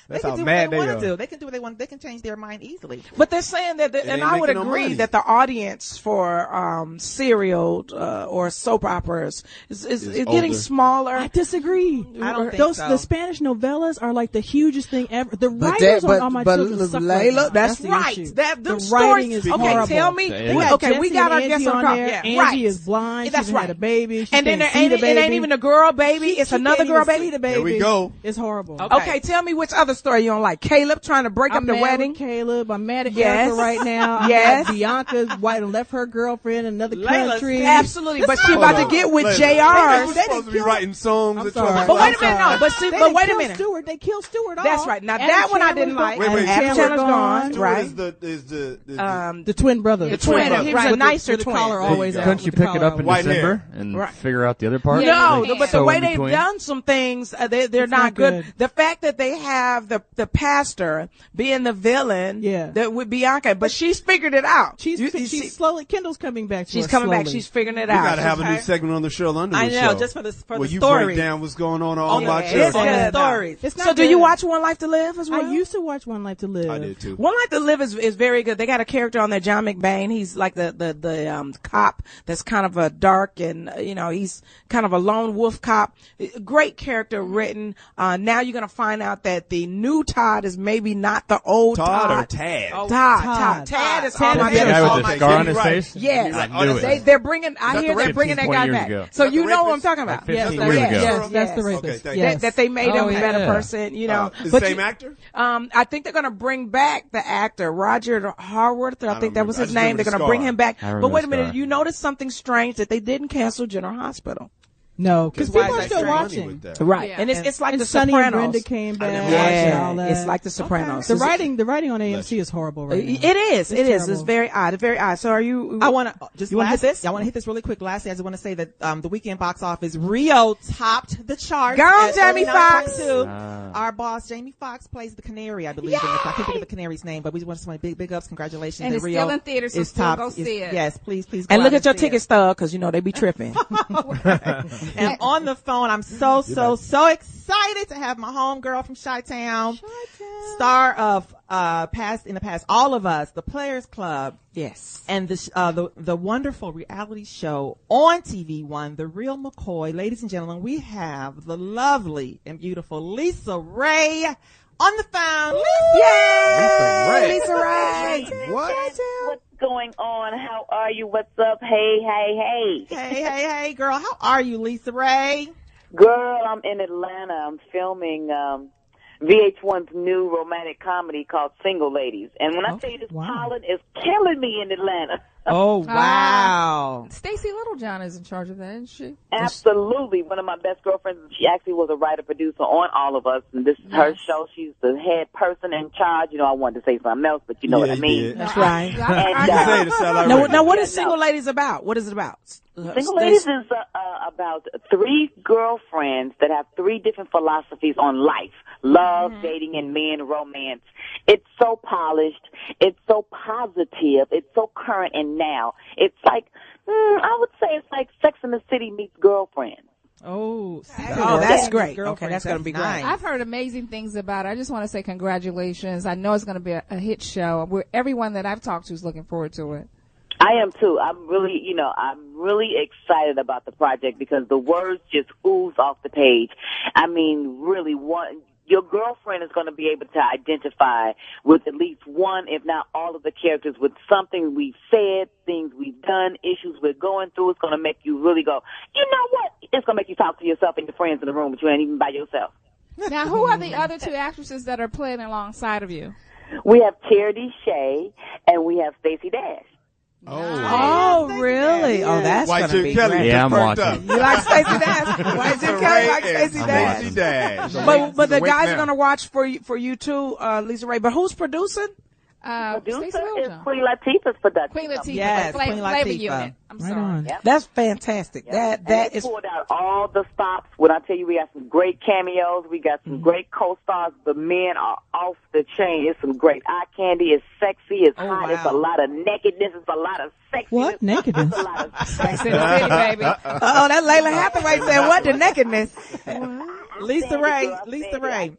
That's how mad they are. They can do what they want. They can change their mind easily. But they're saying that, and I would agree that the audience for serial or soap operas is getting smaller. I disagree. I don't think so. The Spanish novellas are like the hugest thing ever. The writers on All My Children suck right now. That's the right. issue. The writing is horrible. Okay, tell me. Okay, we got our Angie guest on on there. Yeah, Angie right. is blind. That's She's right. had a baby. She And then can't see the baby. it ain't even a girl baby. It's another girl baby. The baby. Here we go. It's horrible. Okay, tell me which other story you don't like. Caleb trying to break up the wedding. Caleb. I'm mad at Yes. Erica right now. Yes. Bianca's white and left her girlfriend in another country. Absolutely, but she about to get with JR. They supposed to be writing songs. I'm sorry. But wait a minute, no. But wait a minute. Stewart. They killed Stewart off. That's right. Now that one I didn't like. Wait, Adam Chandler's gone. Right. Is the twin brother. The twin. He was a nicer twin. Couldn't you pick it up in December and figure out the other part? No, but the way they've done some things, they're not good. The fact that they have the pastor being the villain, with Bianca, but she's figured it out. She's slowly. Kendall's coming back. She's coming back. She's figuring it out. We got to have a new segment on the Sheryl Underwood show. I know, just for the where story. you break down what's going on All My Children. Stories. So do you watch One Life to Live as well? I used to watch One Life to Live. I did too. One Life to Live is very good. They got a character on there, John McBain. He's like the cop that's kind of a dark and he's kind of a lone wolf cop. Great character written. Now you're gonna find out that the new Todd is maybe not the old Todd. Todd or Tad? Todd. Tad is All My The guy Children. with the scar on his face? Yes. I knew it. They're bringing. I hear they're bringing that guy back. So you know what I'm talking about. Yes, that's the rapist. That they made him a better person. The same actor? I think they're gonna bring back the actor Roger Harworth. I think that was his name. They're gonna bring him back. But wait a minute, you notice something strange that they didn't cancel General Hospital. No, because people are still watching. Right. And it's like and the Sonny Sopranos. And Brenda came back. Yeah, all that. it's like the Sopranos. Okay. The writing on AMC is horrible right now. It is. It is. Terrible. It's very odd. It's very odd. So are you? I want to just. You want to hit this? I want to hit this really quick. Lastly, I just want to say that the weekend box office, Rio topped the charts. Go on, Jamie Foxx. Our boss, Jamie Foxx, plays the Canary, I believe. I can't think of the Canary's name, but we just want to say big ups, congratulations. And it's Rio still in theaters, so still go see it. Yes, please. Go and look out at your see ticket stub, because you know they be tripping. And on the phone, I'm so excited to have my homegirl from Chi-Town, star of Past in the Past, All of Us, the Players Club, yes, and the wonderful reality show on TV One, The Real McCoy. Ladies and gentlemen, we have the lovely and beautiful LisaRaye on the phone. Yay! LisaRaye. What's going on? How are you? What's up? Hey, girl. How are you, LisaRaye? Girl, I'm in Atlanta. I'm filming VH1's new romantic comedy called Single Ladies. And when I tell you this, pollen is killing me in Atlanta. Oh, wow. Stacey Littlejohn is in charge of that, isn't she? Absolutely. One of my best girlfriends, she actually was a writer-producer on All of Us, and this is her show. She's the head person in charge. You know, I wanted to say something else, but you know what I mean. That's right. Now, what is Single Ladies about? What is it about? Single Ladies is about three girlfriends that have three different philosophies on life: love, dating, and men romance. It's so polished. It's so positive. It's so current and now. It's like, I would say it's like Sex and the City meets Girlfriends. Oh, that's great. Okay, that's going to be great. I've heard amazing things about it. I just want to say congratulations. I know it's going to be a hit show. Everyone that I've talked to is looking forward to it. I am too. I'm really excited about the project because the words just ooze off the page. I mean, really, your girlfriend is going to be able to identify with at least one, if not all of the characters, with something we've said, things we've done, issues we're going through. It's going to make you really go, you know what? It's going to make you talk to yourself and your friends in the room, but you ain't even by yourself. Now, who are the other two actresses that are playing alongside of you? We have Charity Shay and we have Stacey Dash. Oh, really? Oh, that's going to be great. Yeah, I'm watching. You like Stacey Dash? Why is it Kelly like Stacey Dash? But the guys are going to watch for you too, LisaRaye. But who's producing? Producer is Queen Latifah's production. Queen Latifah, yes, Queen Flavor Unit. I'm sorry. Yep. That's fantastic. Yep. That is is pulled out all the stops. When I tell you, we got some great cameos. We got some great co-stars. The men are off the chain. It's some great eye candy. It's sexy. It's hot. Wow. It's a lot of nakedness. It's a lot of sexiness. What? Nakedness? It's a lot of Sex in the City, baby. Oh, that Lalah Hathaway said, what, the nakedness? LisaRaye.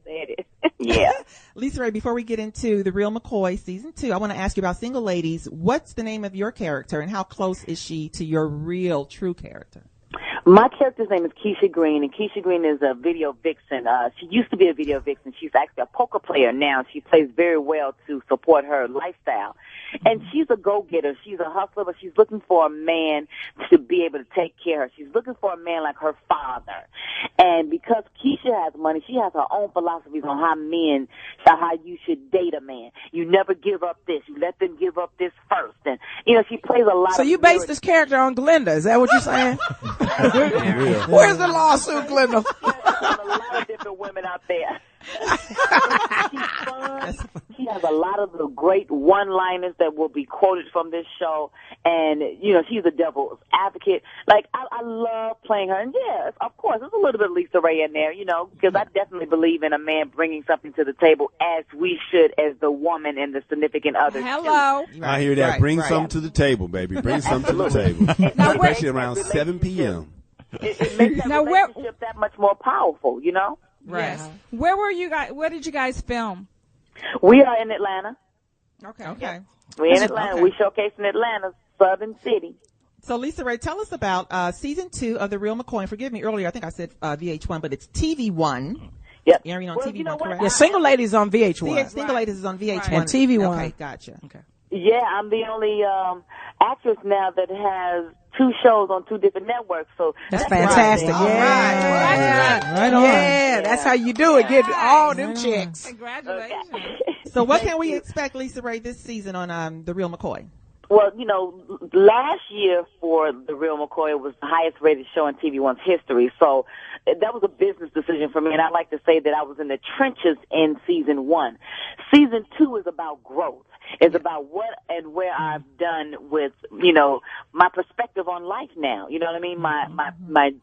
Yeah. LisaRaye, before we get into The Real McCoy Season 2, I want to ask you about Single Ladies. What's the name of your character and how close is she to your real, true character? My character's name is Keisha Green, and Keisha Green is a video vixen. She used to be a video vixen. She's actually a poker player now. She plays very well to support her lifestyle. And she's a go-getter. She's a hustler, but she's looking for a man to be able to take care of her. She's looking for a man like her father. And because Keisha has money, she has her own philosophies on how you should date a man. You never give up this. You let them give up this first. And, she plays a lot of... So you based this character on Glenda. Is that what you're saying? Where's the lawsuit, Glenda? There's a lot of different women out there. She's fun. She has a lot of the great one-liners that will be quoted from this show, and she's a devil's advocate. Like I love playing her, and yes, of course, there's a little bit of LisaRaye in there, because I definitely believe in a man bringing something to the table, as we should as the woman and the significant other. Hello, I hear that. Bring something to the table, baby. Bring something to the table, especially around 7 p.m. It makes that relationship that much more powerful, Right. Yes. Where were you guys? Where did you guys film? We are in Atlanta. Okay. We're in Atlanta. Okay. We showcase in Atlanta, Southern City. So, LisaRaye, tell us about Season 2 of The Real McCoy. And forgive me earlier, I think I said VH1, but it's TV One. Yep. Airing on TV One, correct? Yeah, Single Ladies on VH1. Single Ladies is on VH1. And TV One. Okay, gotcha. Okay. Yeah, I'm the only actress now that has 2 shows on 2 different networks. So that's fantastic. Right. Yeah. Right on. Yeah, that's how you do it. Get all them chicks. Congratulations. So what can we expect, LisaRaye, this season on The Real McCoy? Well, last year for The Real McCoy, it was the highest rated show in TV1's history. So that was a business decision for me. And I like to say that I was in the trenches in season 1. Season 2 is about growth. It's about what and where I've done with, my perspective on life now. You know what I mean? My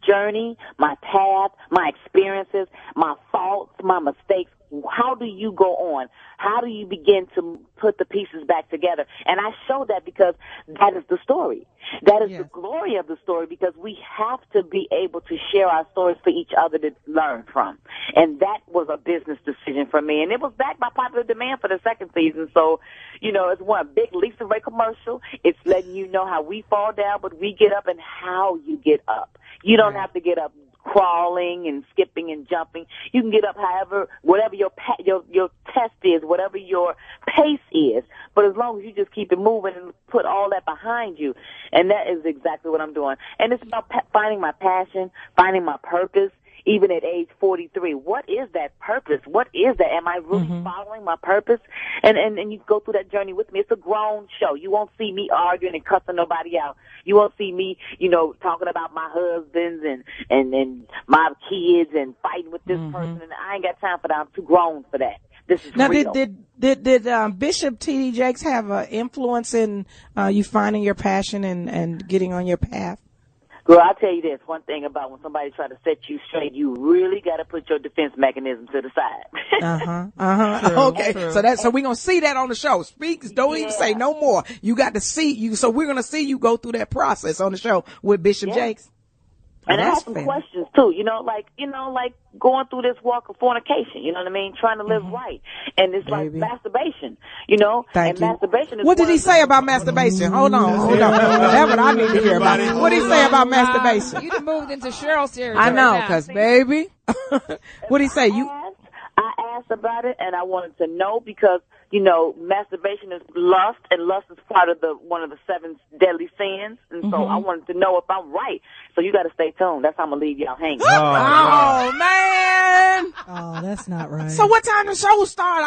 journey, my path, my experiences, my faults, my mistakes. How do you go on? How do you begin to put the pieces back together? And I show that because that is the story. That is the glory of the story, because we have to be able to share our stories for each other to learn from. And that was a business decision for me. And it was backed by popular demand for the second season. So, it's one big LisaRaye commercial. It's letting you know how we fall down, but we get up, and how you get up. You don't have to get up crawling and skipping and jumping. You can get up however, whatever your test is, whatever your pace is. But as long as you just keep it moving and put all that behind you. And that is exactly what I'm doing. And it's about finding my passion, finding my purpose. Even at age 43, what is that purpose? What is that? Am I really following my purpose? And you go through that journey with me. It's a grown show. You won't see me arguing and cussing nobody out. You won't see me, talking about my husbands and my kids and fighting with this person. And I ain't got time for that. I'm too grown for that. This is real. Did Bishop T.D. Jakes have an influence in you finding your passion and getting on your path? Girl, I'll tell you this, one thing about when somebody tries to set you straight, you really got to put your defense mechanism to the side. True, okay. True. So we're going to see that on the show. Don't even say no more. You got to see you. So we're going to see you go through that process on the show with Bishop Jakes. And I have some questions too, like going through this walk of fornication, you know what I mean? Trying to live right. And it's like masturbation, Thank you. Masturbation is what did he say about masturbation? Hold on. That's what I need to hear about. What did he say about masturbation? You moved into Sheryl's series. I know, because baby. What did he say? I asked about it, and I wanted to know because, masturbation is lust, and lust is part of one of the 7 deadly sins. And so I wanted to know if I'm right. So you got to stay tuned. That's how I'm going to leave y'all hanging. Oh, man. Oh, that's not right. So what time the show start?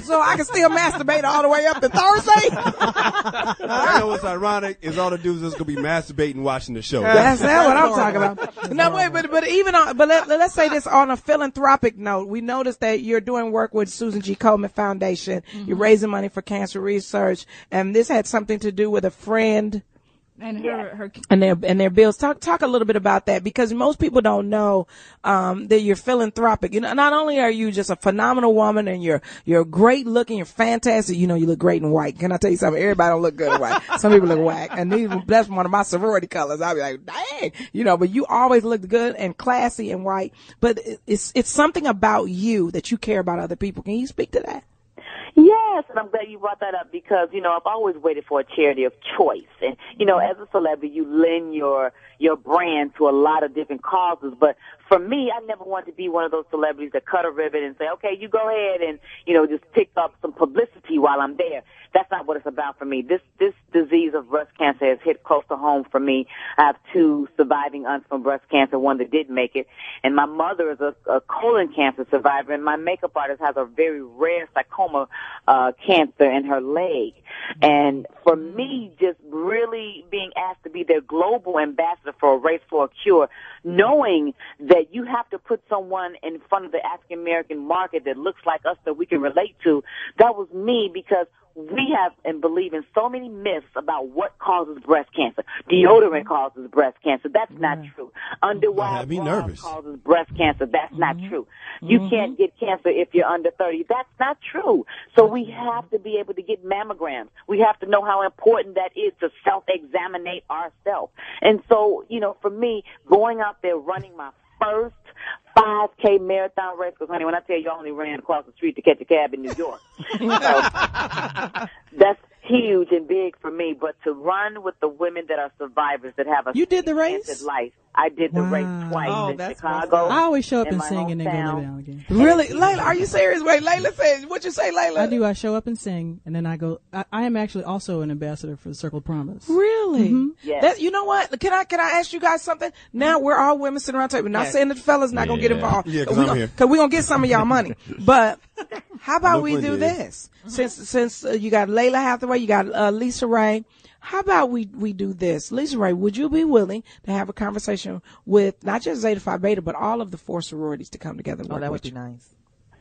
So I can still masturbate all the way up to Thursday? I know what's ironic is all the dudes is going to be masturbating watching the show. That's what I'm talking about. No, wait, but let's say this on a philanthropic note. We noticed that you're doing work with Susan G. Komen Foundation. You're raising money for cancer research, and this had something to do with a friend and their bills. Talk a little bit about that, because most people don't know that you're philanthropic. Not only are you just a phenomenal woman and you're great looking, you're fantastic. You look great in white. Can I tell you something? Everybody don't look good in white. Some people look whack, and that's one of my sorority colors. I'll be like, dang, but you always look good and classy in white. But it's something about you that you care about other people. Can you speak to that? Yes, and I'm glad you brought that up because, I've always waited for a charity of choice. And, as a celebrity, you lend your brand to a lot of different causes. But for me, I never wanted to be one of those celebrities that cut a ribbon and say, okay, you go ahead and, just pick up some publicity while I'm there. That's not what it's about for me. This disease of breast cancer has hit close to home for me. I have 2 surviving aunts from breast cancer, one that did make it. And my mother is a colon cancer survivor, and my makeup artist has a very rare sarcoma cancer in her leg. And for me, just really being asked to be their global ambassador for a race for a cure, knowing that you have to put someone in front of the African American market that looks like us that we can relate to, that was me, because we have and believe in so many myths about what causes breast cancer. Deodorant causes breast cancer. That's not true. Underwire bras causes breast cancer. That's not true. You can't get cancer if you're under 30. That's not true. So we have to be able to get mammograms. We have to know how important that is to self-examinate ourselves. And so, for me, going out there running my first 5K marathon race, because, honey, when I tell you I only ran across the street to catch a cab in New York. That's huge and big for me. But to run with the women that are survivors that have a You did the race? life. I did the race twice in Chicago. I always show up and sing and then go lay down again. Really? Layla, are you serious? Wait, Layla says, what you say, Layla? I do. I show up and sing, and then I go. I am actually also an ambassador for the Circle of Promise. Really? Mm-hmm. Yes. You know what? Can I ask you guys something? Now we're all women sitting around the table. Not saying that the fellas not gonna get involved. Yeah, because I'm here. Because we're gonna get some of y'all money. But how about we do this? Since you got Lalah Hathaway, you got LisaRaye. How about we do this? LisaRaye, would you be willing to have a conversation with not just Zeta Phi Beta, but all of the 4 sororities to come together and work that with would be you? nice.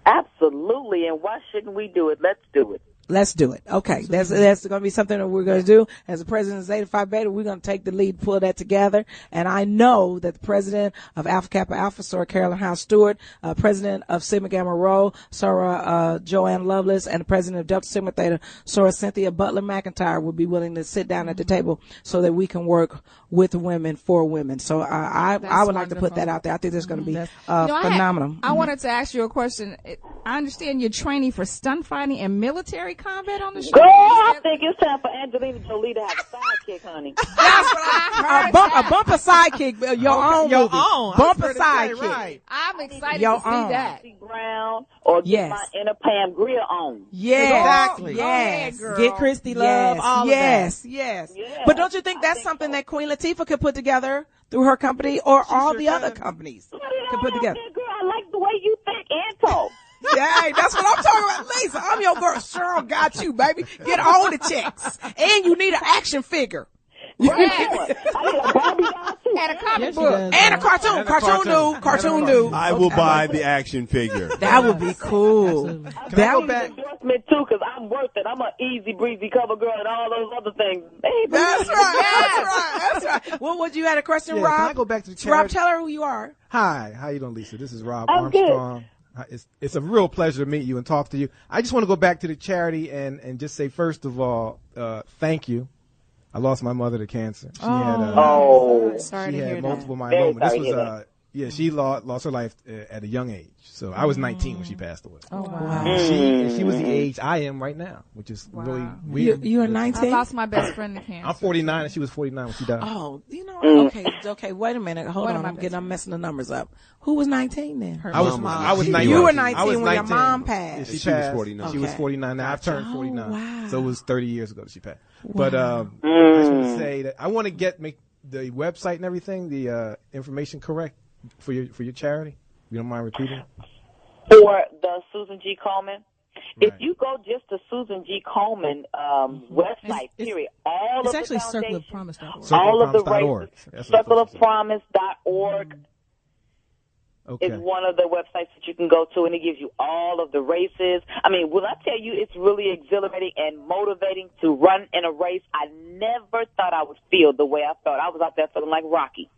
Absolutely. And why shouldn't we do it? Let's do it. Let's do it. Okay. That's going to be something that we're going to do. As the president of Zeta Phi Beta, we're going to take the lead, pull that together. And I know that the president of Alpha Kappa Alpha, Sora Carolyn House Stewart, president of Sigma Gamma Rho, Sora Joanne Lovelace, and the president of Delta Sigma Theta, Sora Cynthia Butler McIntyre, would be willing to sit down at the table so that we can work with women for women. So I would like to put that out there. I think that's going to be phenomenal. I wanted to ask you a question. I understand you're training for stunt fighting and military combat on the show. Girl, I think it's time for Angelina Jolie to have a sidekick, honey. That's what I heard. A bumper sidekick, your own bumper sidekick. Right. I'm excited to see that. Brown or get my inner Pam Grier on. Exactly. Yes. Get Christy Love. All of that. Yes. But don't you think that's something that Queen Latifah could put together through her company, or all the other companies could put together? Girl, I like the way you think and talk. Hey, that's what I'm talking about, Lisa. I'm your girl. Cheryl got you, baby. Get all the checks. And you need an action figure. And a comic book. And a cartoon. Cartoon dude. I will buy the action figure. That would be cool. That would be endorsement too, because I'm worth it. I'm an easy breezy cover girl and all those other things. Baby. That's right. Well, would you had a question, Rob? Can I go back to the Rob, tell her who you are. Hi, how you doing, Lisa? This is Rob I'm Armstrong. Good. It's a real pleasure to meet you and talk to you. I just want to go back to the charity and just say, first of all, thank you. I lost my mother to cancer. She had multiple myeloma. This was she lost her life at a young age. So I was 19 when she passed away. Oh wow! And she was the age I am right now, which is really weird. You are 19. I lost my best friend to cancer. I'm 49 and she was 49 when she died. Oh, okay. Wait a minute. Hold on. I'm messing the numbers up. Who was 19 then? I was 19. You were 19 when your mom passed. She was 49. She was 49. Now I've turned 49. Wow. So it was 30 years ago that she passed. Wow. But I just want to say that I want to make the website and everything, the information correct for your charity. You don't mind repeating? For the Susan G. Coleman. If you go just to Susan G. Coleman website, period, all of the actually foundations, circleofpromise.org. all of the races, circleofpromise.org is one of the websites that you can go to, and it gives you all of the races. I mean, will I tell you, it's really exhilarating and motivating to run in a race. I never thought I would feel the way I felt. I was out there feeling like Rocky.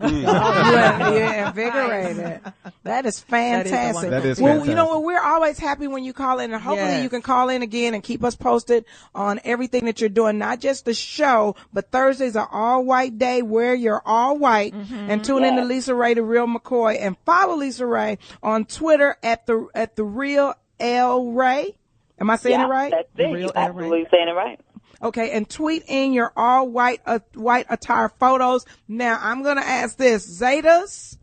Yeah, invigorated. That is fantastic. That is well, fantastic. you know what? We're always happy when you call in, and hopefully you can call in again and keep us posted on everything that you're doing. Not just the show, but Thursday's an all-white day. Wear your all white and tune in to LisaRaye, the Real McCoy, and follow LisaRaye on Twitter at the Real L Ray. Am I saying it right? That's it. You're absolutely saying it right. Okay, and tweet in your all white attire photos. Now, I'm going to ask this. Zetas,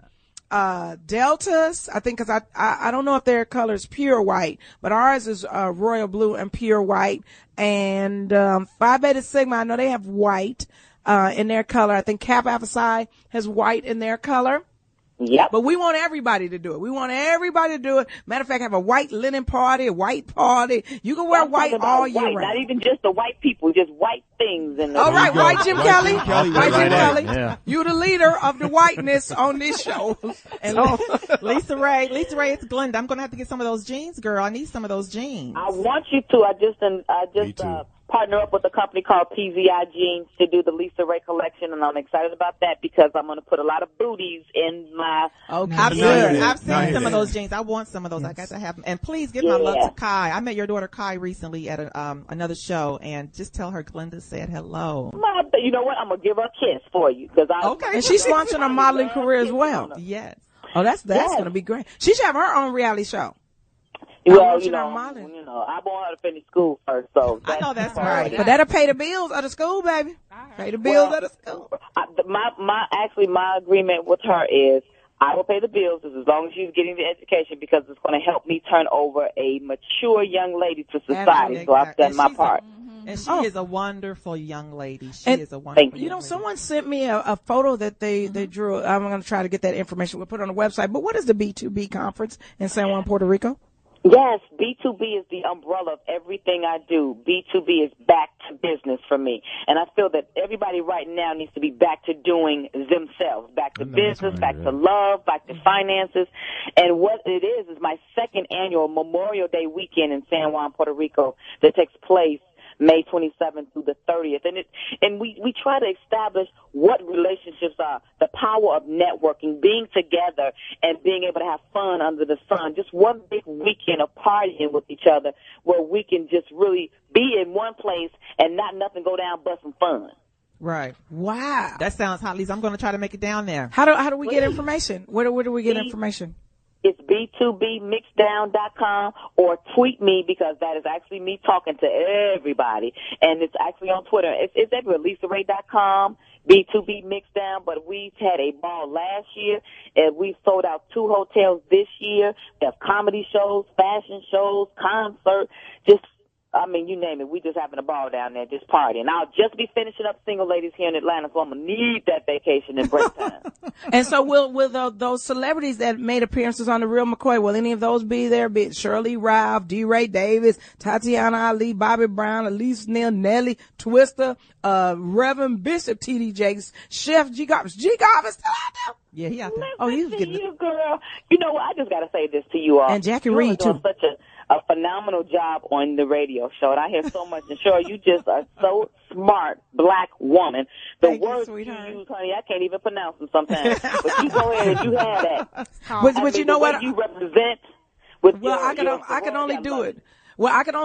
Deltas, I think, because I don't know if their color is pure white, but ours is royal blue and pure white. And Phi Beta Sigma, I know they have white in their color. I think Kappa Alpha Psi has white in their color. Yep. But we want everybody to do it. We want everybody to do it. Matter of fact, have a white linen party, a white party. You can wear white all year round. Not even just the white people, just white things. All right, white Jim Kelly. White Jim Kelly. Yeah. You the leader of the whiteness on this show. And LisaRaye, it's Glenda. I'm going to have to get some of those jeans, girl. I need some of those jeans. I want you to. I just partner up with a company called PZI Jeans to do the LisaRaye collection, and I'm excited about that because I'm going to put a lot of booties in my. Okay, I've seen some of those jeans. I want some of those. I got to have them. And please give my love to Kai. I met your daughter Kai recently at another show, and just tell her Glenda said hello. You know what? I'm going to give her a kiss for you because and she's launching a modeling career as well. Yes. Oh, that's going to be great. She should have her own reality show. Well, you know, I want her to finish school first, so I know that's right. But that'll pay the bills of the school, baby. Pay the bills of the school. My agreement with her is I will pay the bills as long as she's getting the education, because it's going to help me turn over a mature young lady to society. So I've done my part. And she is a wonderful young lady. She is a wonderful young lady. Someone sent me a photo that they drew. I'm going to try to get that information. We'll put it on the website. But what is the B2B conference in San Juan, Puerto Rico? Yes, B2B is the umbrella of everything I do. B2B is back to business for me. And I feel that everybody right now needs to be back to doing themselves, back to business, back to love, back to finances. And what it is my second annual Memorial Day weekend in San Juan, Puerto Rico, that takes place May 27th through the 30th. And we try to establish what relationships are, the power of networking, being together and being able to have fun under the sun. Just one big weekend of partying with each other where we can just really be in one place and not nothing go down but some fun. Right. Wow. That sounds hot, Lisa. I'm going to try to make it down there. How do we get information? Where do we get information? It's b2bmixdown.com, or tweet me, because that is actually me talking to everybody. And it's actually on Twitter. It's everywhere. LisaRaye.com, B2B Mixdown. But we had a ball last year, and we sold out 2 hotels this year. We have comedy shows, fashion shows, concerts, you name it. We just having a ball down there, just partying. I'll just be finishing up Single Ladies here in Atlanta, so I'm going to need that vacation and break time. And so will those celebrities that made appearances on The Real McCoy, will any of those be there? Be it Shirley Ralph, D. Ray Davis, Tatiana Ali, Bobby Brown, Elise Neal, Nelly, Twister, Reverend Bishop, T.D. Jakes, Chef G. Garvis. G. Garvis still out there? Yeah, he out there. Oh, he's getting you, girl. You know what? I just got to say this to you all. And Jackie Reed, too. Such a phenomenal job on the radio show, and I hear so much. And sure, you just are so smart, black woman. The words you use, honey, I can't even pronounce them sometimes. But you go ahead and you have that. But you know what? You represent. With I can only do it. Well, I can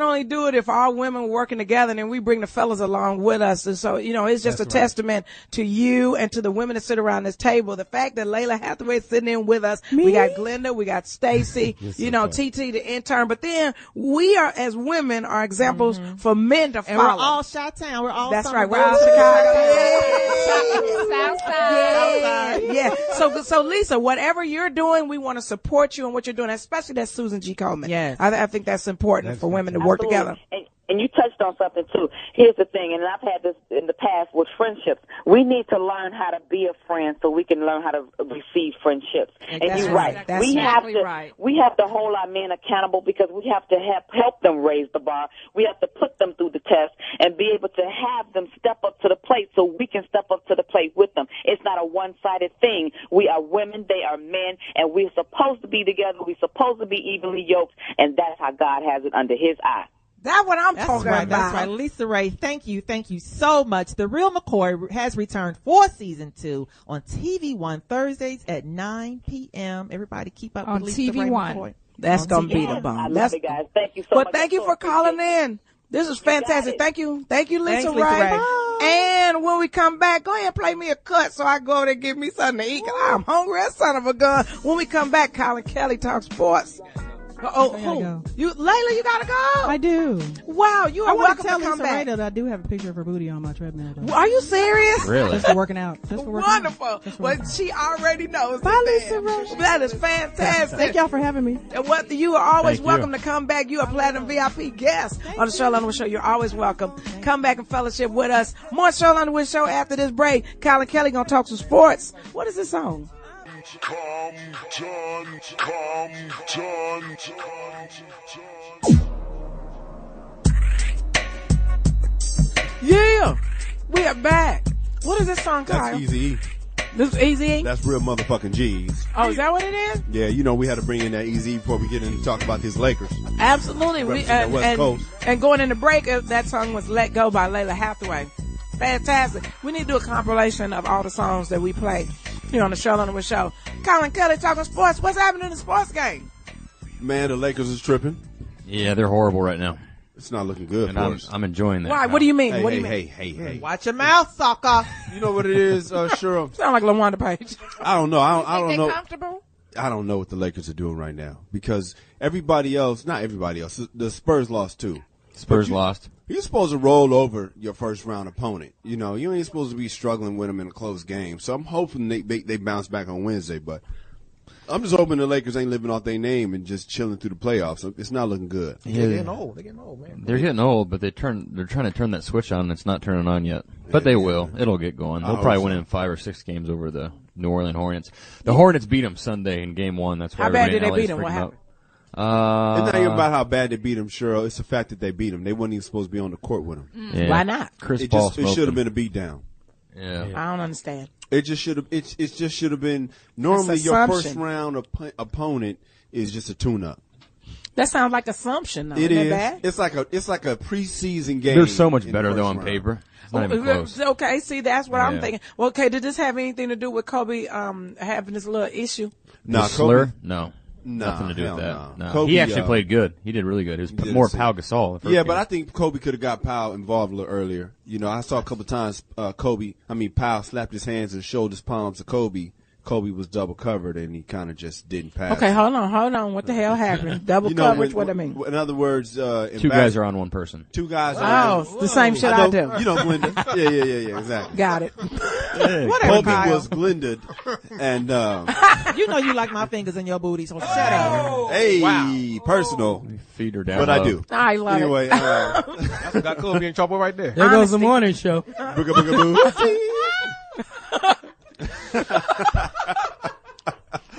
only do it if all women were working together, and then we bring the fellas along with us. And so, it's just a testament to you and to the women that sit around this table. The fact that Lalah Hathaway is sitting in with us. We got Glenda, we got Stacy, TT, the intern. But then we are, as women, are examples for men to follow. And we're all Chi-Town. We're all That's right. We're all Chicago. Southside. Yeah. So Lisa, whatever you're doing, we want to support you in what you're doing, especially that Susan G. Coleman. Yes. I think that's important for women to work together. And you touched on something too. Here's the thing, and I've had this in the past with friendships. We need to learn how to be a friend so we can learn how to receive friendships. And you're right. That's we have to hold our men accountable, because we have to help them raise the bar. We have to put them through the test and be able to have them step up to the plate so we can step up to the plate with them. It's not a one-sided thing. We are women, they are men, and we're supposed to be together. We're supposed to be evenly yoked, and that's how God has it under his eye. That's what I'm talking about. That's right. LisaRaye, thank you so much. The Real McCoy has returned for season 2 on TV One Thursdays at 9 p.m. Everybody keep up on with TV LisaRaye One. McCoy. That's going to be the bomb. I love it, guys. Thank you so much. Thank you for calling in. This is fantastic. Thank you, LisaRaye. And when we come back, go ahead and play me a cut so I go there and give me something to eat. I'm hungry as son of a gun. When we come back, Colin Kelly talks sports. Layla, you gotta go. I do. Wow, you are welcome to come back. That I do have a picture of her booty on my treadmill. Are you serious? Really? Just for working out. Wonderful. Well, she already knows. Bye, LisaRaye. That is fantastic. Thank y'all for having me. And you are always welcome to come back. You are platinum VIP guest on the Sheryl Underwood Show. You're always welcome. Come back and fellowship with us. More Sheryl Underwood Show after this break. Colin Kelly gonna talk some sports. What is this song? Yeah, we are back. What is this song called? That's Eazy-E. This is Eazy-E? That's real motherfucking G's. Oh, is that what it is? Yeah, we had to bring in that Eazy-E before we get in to talk about his Lakers. Absolutely. West Coast. And going in the break, that song was Let Go by Lalah Hathaway. Fantastic. We need to do a compilation of all the songs that we play here on the Sheryl Underwood Show. Colin Kelly talking sports. What's happening in the sports game? Man, the Lakers is tripping. Yeah, they're horrible right now. It's not looking good and for us. I'm enjoying that. Why? What do you mean? Hey. Watch your mouth, sucker. You know what it is, Cheryl? Sound like LaWanda Page. I don't know. I don't know. Comfortable? I don't know what the Lakers are doing right now because everybody else, not everybody else, the Spurs lost too. Spurs lost. You're supposed to roll over your first round opponent. You know, you ain't supposed to be struggling with them in a close game. So I'm hoping they bounce back on Wednesday, but I'm just hoping the Lakers ain't living off their name and just chilling through the playoffs. It's not looking good. Yeah, they're getting old. They're getting old, man. They're getting old, but they're trying to turn that switch on and it's not turning on yet. But they will. It'll get going. They'll probably win in 5 or 6 games over the New Orleans Hornets. The Hornets beat them Sunday in game 1. That's why how bad did they beat them? What happened? It's not even about how bad they beat them, Cheryl. It's the fact that they beat them. They weren't even supposed to be on the court with them. Yeah. Why not? It should have been a beatdown. Yeah. I don't understand. It just should have. It just should have been. Normally, your first round opponent is just a tune-up. That sounds like assumption, though. It Isn't is. That bad? It's like a preseason game. They're so much better though on paper. It's not even close. Okay, see, that's what I'm thinking. Well, okay, did this have anything to do with Kobe having this little issue? No, slur? No. Nothing to do with that. No. Kobe, he actually played good. He did really good. It was more Pau Gasol. Yeah, but I think Kobe could have got Pau involved a little earlier. You know, I saw a couple of times Pau slapped his hands and showed his palms to Kobe. Kobe was double covered and he kind of just didn't pass. Okay, hold on. What the hell happened? Double coverage? What I mean? In other words, 2 guys are on one person. 2 guys. Oh, the same shit I do. You know, Glenda. Yeah, exactly. Got it. Kobe was Glended, and you know you like my fingers in your booty, so shut up. Hey, personal. Feed her down. But low. I do. I love anyway, that's what got Kobe in trouble right there. There goes the morning show. Booga booga boo.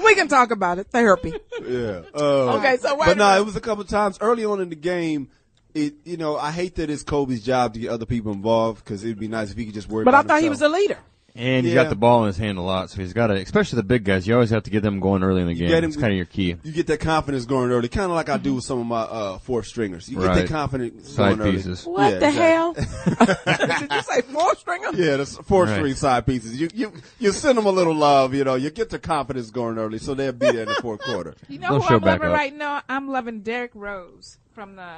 We can talk about it. Therapy. Yeah. Okay, so but no, it was a couple of times early on in the game. I hate that it's Kobe's job to get other people involved because it'd be nice if he could just worry about himself. But I thought he was a leader. And he's got the ball in his hand a lot, so he's got to, especially the big guys, you always have to get them going early in the game. It's kind of your key. You get that confidence going early, kind of like I do with some of my fourth stringers. You get that confidence side going pieces. Early. What the hell? Did you say fourth stringer? Yeah, the fourth string side pieces. You send them a little love, you get the confidence going early, so they'll be there in the fourth quarter. You know who I'm loving right now? I'm loving Derrick Rose from the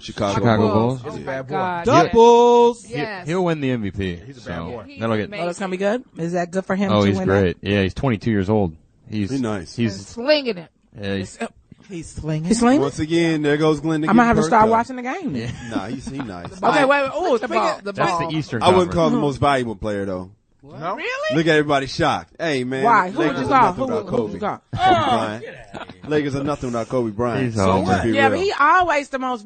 Chicago Bulls. He's a bad boy. God. Doubles. Yes. He'll win the MVP. He's a bad boy. That'll get. Oh, that's gonna be good. Is that good for him? Oh, to he's win great. That? Yeah, he's 22 years old. He's nice. He's slinging it. Yeah, he's slinging. He's slinging. Once again, there goes Glenda. I'm gonna have to start watching the game. Yeah. Nah, he's nice. Okay, wait. Oh, the ball. The that's ball. the Eastern. I wouldn't call him the most valuable player though. No? Really? Look at everybody shocked. Hey, man. Why? Who Lakers you are got? nothing without Kobe. Who got? Kobe Bryant. Lakers are nothing without Kobe Bryant. He's so Yeah, but he always the most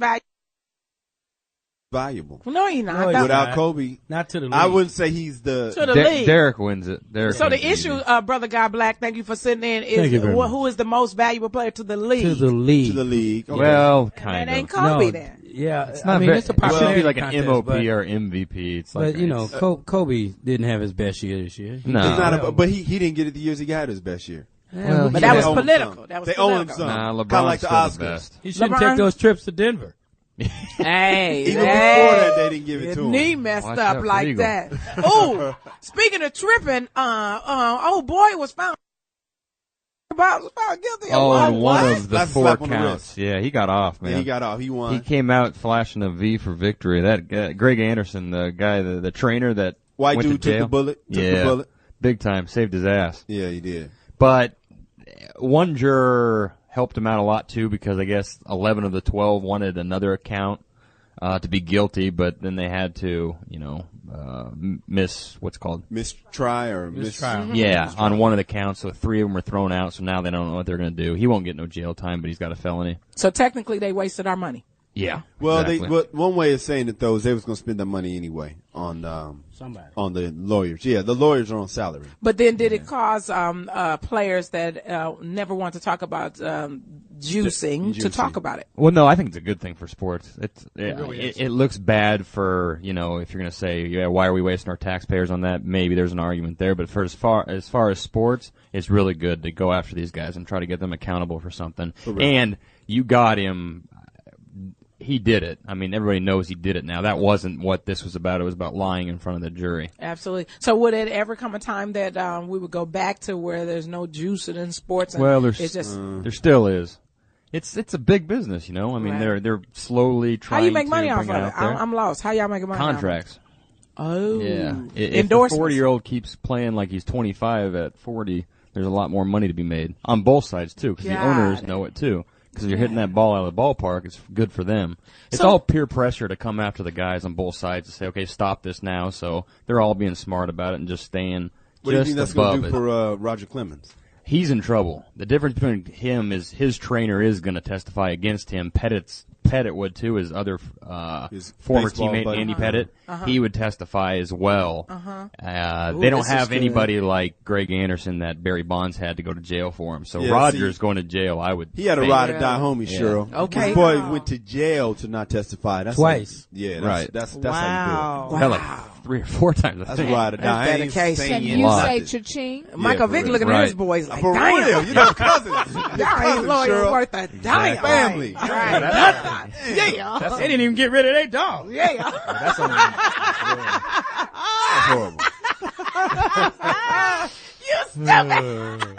valuable. No, he's not. No, Without Kobe, not to the league. I wouldn't say he's the. To the league. Derek wins it. So the issue, Brother God Black, thank you for sitting in, is who is the most valuable player to the league? To the league. To the league. Okay. Well, kind of. It ain't of. Kobe then. Yeah, it's not it's a popularity it should be like contest, an MOP but, or MVP. It's like, but Kobe didn't have his best year this year. No, but he didn't get it the years he got his best year. Well, but that was political. They owe him some. Nah, LeBron's kind of like the still Oscars. the best. He shouldn't take those trips to Denver. Hey, even before that, they didn't give it to him. Knee messed up like that. Oh, speaking of tripping, old boy was found guilty. Oh, one of the 4 counts. Yeah, he got off, man. Yeah, he got off. He won. He came out flashing a V for victory. That Greg Anderson, the guy, the trainer that white went dude to jail. took the bullet. Big time, saved his ass. Yeah, he did. But one juror helped him out a lot too, because I guess 11 of the 12 wanted another account to be guilty, but then they had to, mistrial. Yeah, on one of the counts, so 3 of them were thrown out, so now they don't know what they're going to do. He won't get no jail time, but he's got a felony. So technically they wasted our money. Yeah. Well, exactly. one way of saying it though is they was going to spend the money anyway on somebody, on the lawyers. Yeah, the lawyers are on salary. But then did it cause players that never want to talk about juicing to talk about it? Well, no, I think it's a good thing for sports. It looks bad for, if you're going to say, why are we wasting our taxpayers on that? Maybe there's an argument there, but for as far as sports, it's really good to go after these guys and try to get them accountable for something. And you got him. He did it. I mean, everybody knows he did it now. That wasn't what this was about. It was about lying in front of the jury. Absolutely. So would it ever come a time that we would go back to where there's no juicing in sports? And well, there still is. It's a big business, I mean, right. they're slowly trying to. How you make money off of it? I'm I'm lost. How y'all make money? Contracts. Oh. Yeah. If the 40-year-old keeps playing like he's 25 at 40, there's a lot more money to be made on both sides too, because the owners know it too. Because you're hitting that ball out of the ballpark, it's good for them. It's all peer pressure to come after the guys on both sides to say, okay, stop this now. So they're all being smart about it and just staying what do you think just that's going above to do it. for Roger Clemens? He's in trouble. The difference between him is his trainer is going to testify against him. Pettit would too, his other his former teammate buddy. Andy Pettit. He would testify as well. They don't have anybody like Greg Anderson that Barry Bonds had to go to jail for him. So Roger's going to jail. He had a ride or die homie, Cheryl. Okay. His boy went to jail to not testify. That's twice. That's how you do it. Wow. Like 3 or 4 times. That's a ride or die. Can you say cha-ching? Michael Vick looking at his boys like, for damn. real, you know, cousins. Y'all ain't loyal worth a damn. Family. Right. Yeah. They didn't even get rid of their dog. Yeah. That's horrible. You stupid.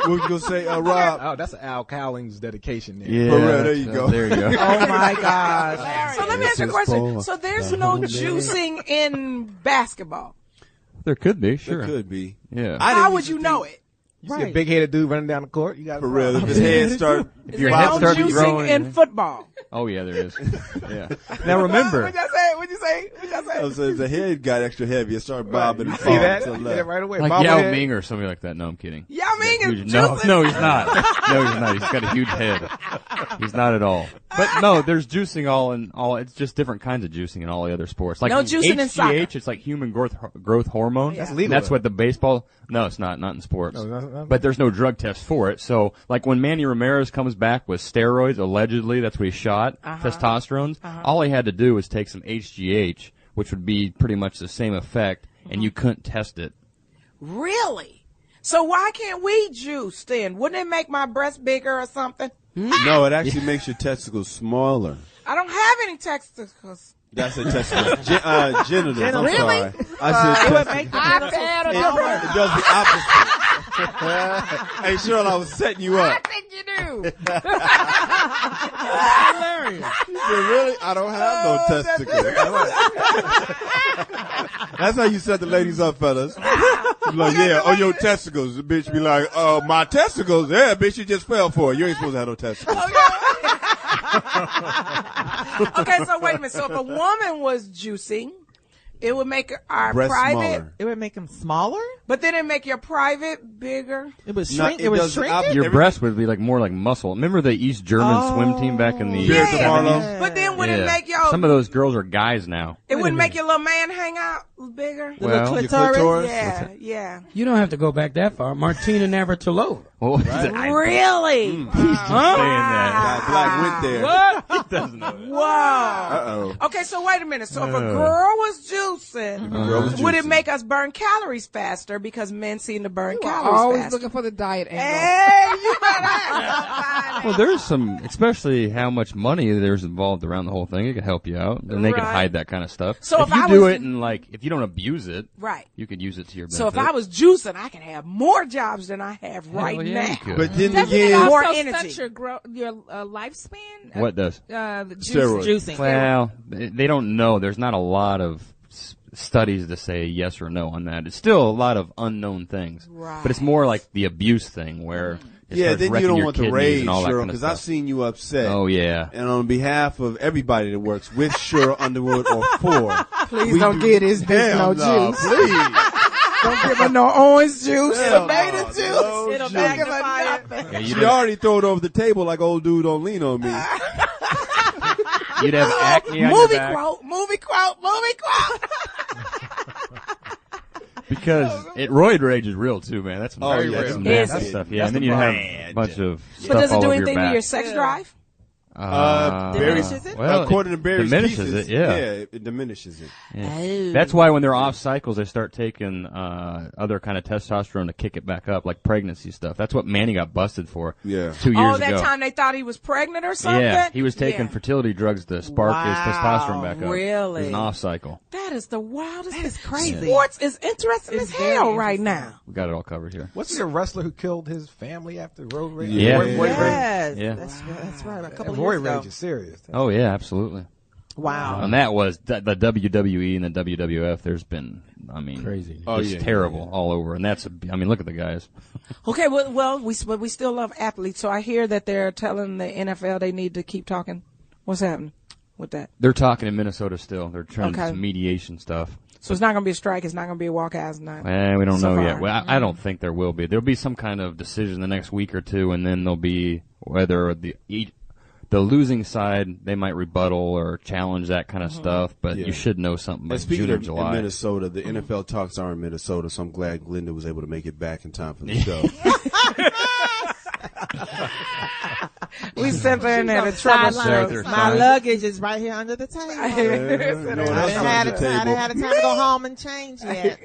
What was you going to say, Rob? Oh, that's Al Cowling's dedication there. Yeah, for real, there you go. There you go. Oh my gosh. So let me ask you a question. So there's no juicing in basketball. There could be, sure. There could be. Yeah. How would you know it? You see a big-headed dude running down the court, you got for real. If his head start, if your head started juicing growing in football. Oh yeah, there is. Yeah. Now remember. What'd you say? So if the head got extra heavy, it started bobbing and see falling that? to the See left. that right away. Like Yao Ming or something like that. No, I'm kidding. Yao Ming is juicing. No, he's not. No, he's not. He's got a huge head. He's not at all. But no, there's juicing all. It's just different kinds of juicing in all the other sports. Like no juicing HGH, in soccer. it's like human growth hormone. That's legal. That's what the baseball. No, it's not. Not in sports. No, not. But there's no drug test for it. So, like when Manny Ramirez comes back with steroids, allegedly, that's what he shot, testosterone. All he had to do was take some HGH, which would be pretty much the same effect, and you couldn't test it. Really? So why can't we juice then? Wouldn't it make my breast bigger or something? No, it actually makes your testicles smaller. I don't have any testicles. That's a testicle. Genitals. I'm Really? sorry. I said It would make it does the opposite. Hey, Cheryl, I was setting you up. I think you do. Hilarious. He said, really? I don't have no testicles. That's how you set the ladies up, fellas. You're like, yeah, on your testicles. The bitch be like, my testicles? Yeah, bitch, you just fell for it. You ain't supposed to have no testicles. Okay, so wait a minute. So if a woman was juicing, it would make our breast private. smaller. It would make them smaller? But then it make your private bigger. It would shrink. It would shrink it? Your breast would be like more like muscle. Remember the East German swim team back in the 70s? But then would it make your... Some of those girls are guys now. It wouldn't make your little man hang out bigger? The little clitoris? Yeah. You don't have to go back that far. Martina Navratilova. Oh, Really? He's just saying that. Black went there. What? He doesn't know that. Wow. Uh-oh. Okay, so wait a minute. So if a girl was juicing, would it make us burn calories faster because men seem to burn calories Always faster? looking for the diet angle. Hey, you better have Well, there's some, especially how much money there's involved around the whole thing. It could help you out, and they can hide that kind of stuff. So if if you I do was- it and like, if you don't abuse it, Right. you could use it to your benefit. So if I was juicing, I could have more jobs than I have right yeah, now. you could. But then Doesn't again, it also more stunt energy. your lifespan? What does? The Steroids. Juicing. Well, they don't know. There's not a lot of studies to say yes or no on that. It's still a lot of unknown things. Right. But it's more like the abuse thing where it yeah, starts then you wrecking don't your want the kidneys rage, and all that Cheryl, kind of because I've stuff. seen you upset. Oh, yeah. And on behalf of everybody that works with Sheryl Underwood or for, Please don't get his bitch no juice. Please. Don't give her no orange juice, Hell tomato no, juice. no It'll juice. magnify it. Yeah, She already throw it over the table like old dude don't lean on me. You'd have acne on your Movie back. quote. Because roid rage is real too, man. That's some, Oh, yeah, that's some it's nasty stuff. stuff. Yeah, That's and then the you have brand. a bunch of stuff But does it all do over anything your to back. your sex drive? Diminishes it? Well, according to Barry's diminishes pieces, it. Yeah. it diminishes it. Yeah. That's why when they're off cycles, they start taking other kind of testosterone to kick it back up, like pregnancy stuff. That's what Manny got busted for. Yeah. 2 years Oh, that ago. time they thought he was pregnant or something? Yeah, he was taking Yeah. fertility drugs to spark his testosterone back up. Really? It was an off cycle. That is the wildest. That is crazy. Sports is interesting It's as hell very right now. We got it all covered here. Wasn't there a wrestler who killed his family after road rage? Yeah. Roid rage. Yes. Yeah. That's right. A couple And of years roid ago. rage is serious. Oh yeah, absolutely. Wow. And that was the WWE and the WWF. There's been, crazy. It's terrible all over. And that's, look at the guys. Okay, well, we still love athletes. So I hear that they're telling the NFL they need to keep talking. What's happening with that? They're talking in Minnesota still. They're trying to do some mediation stuff. So it's not going to be a strike. It's not going to be a walkout. We don't know yet. Well, I don't think there will be. There'll be some kind of decision the next week or two, and then there'll be whether the losing side, they might rebuttal or challenge that kind of stuff, but you should know something by June or July. In Minnesota, the NFL talks are in Minnesota, so I'm glad Glenda was able to make it back in time for the show. We sent her in there to troubleshoot. My luggage is right here under the table. I haven't had a time to go home and change yet.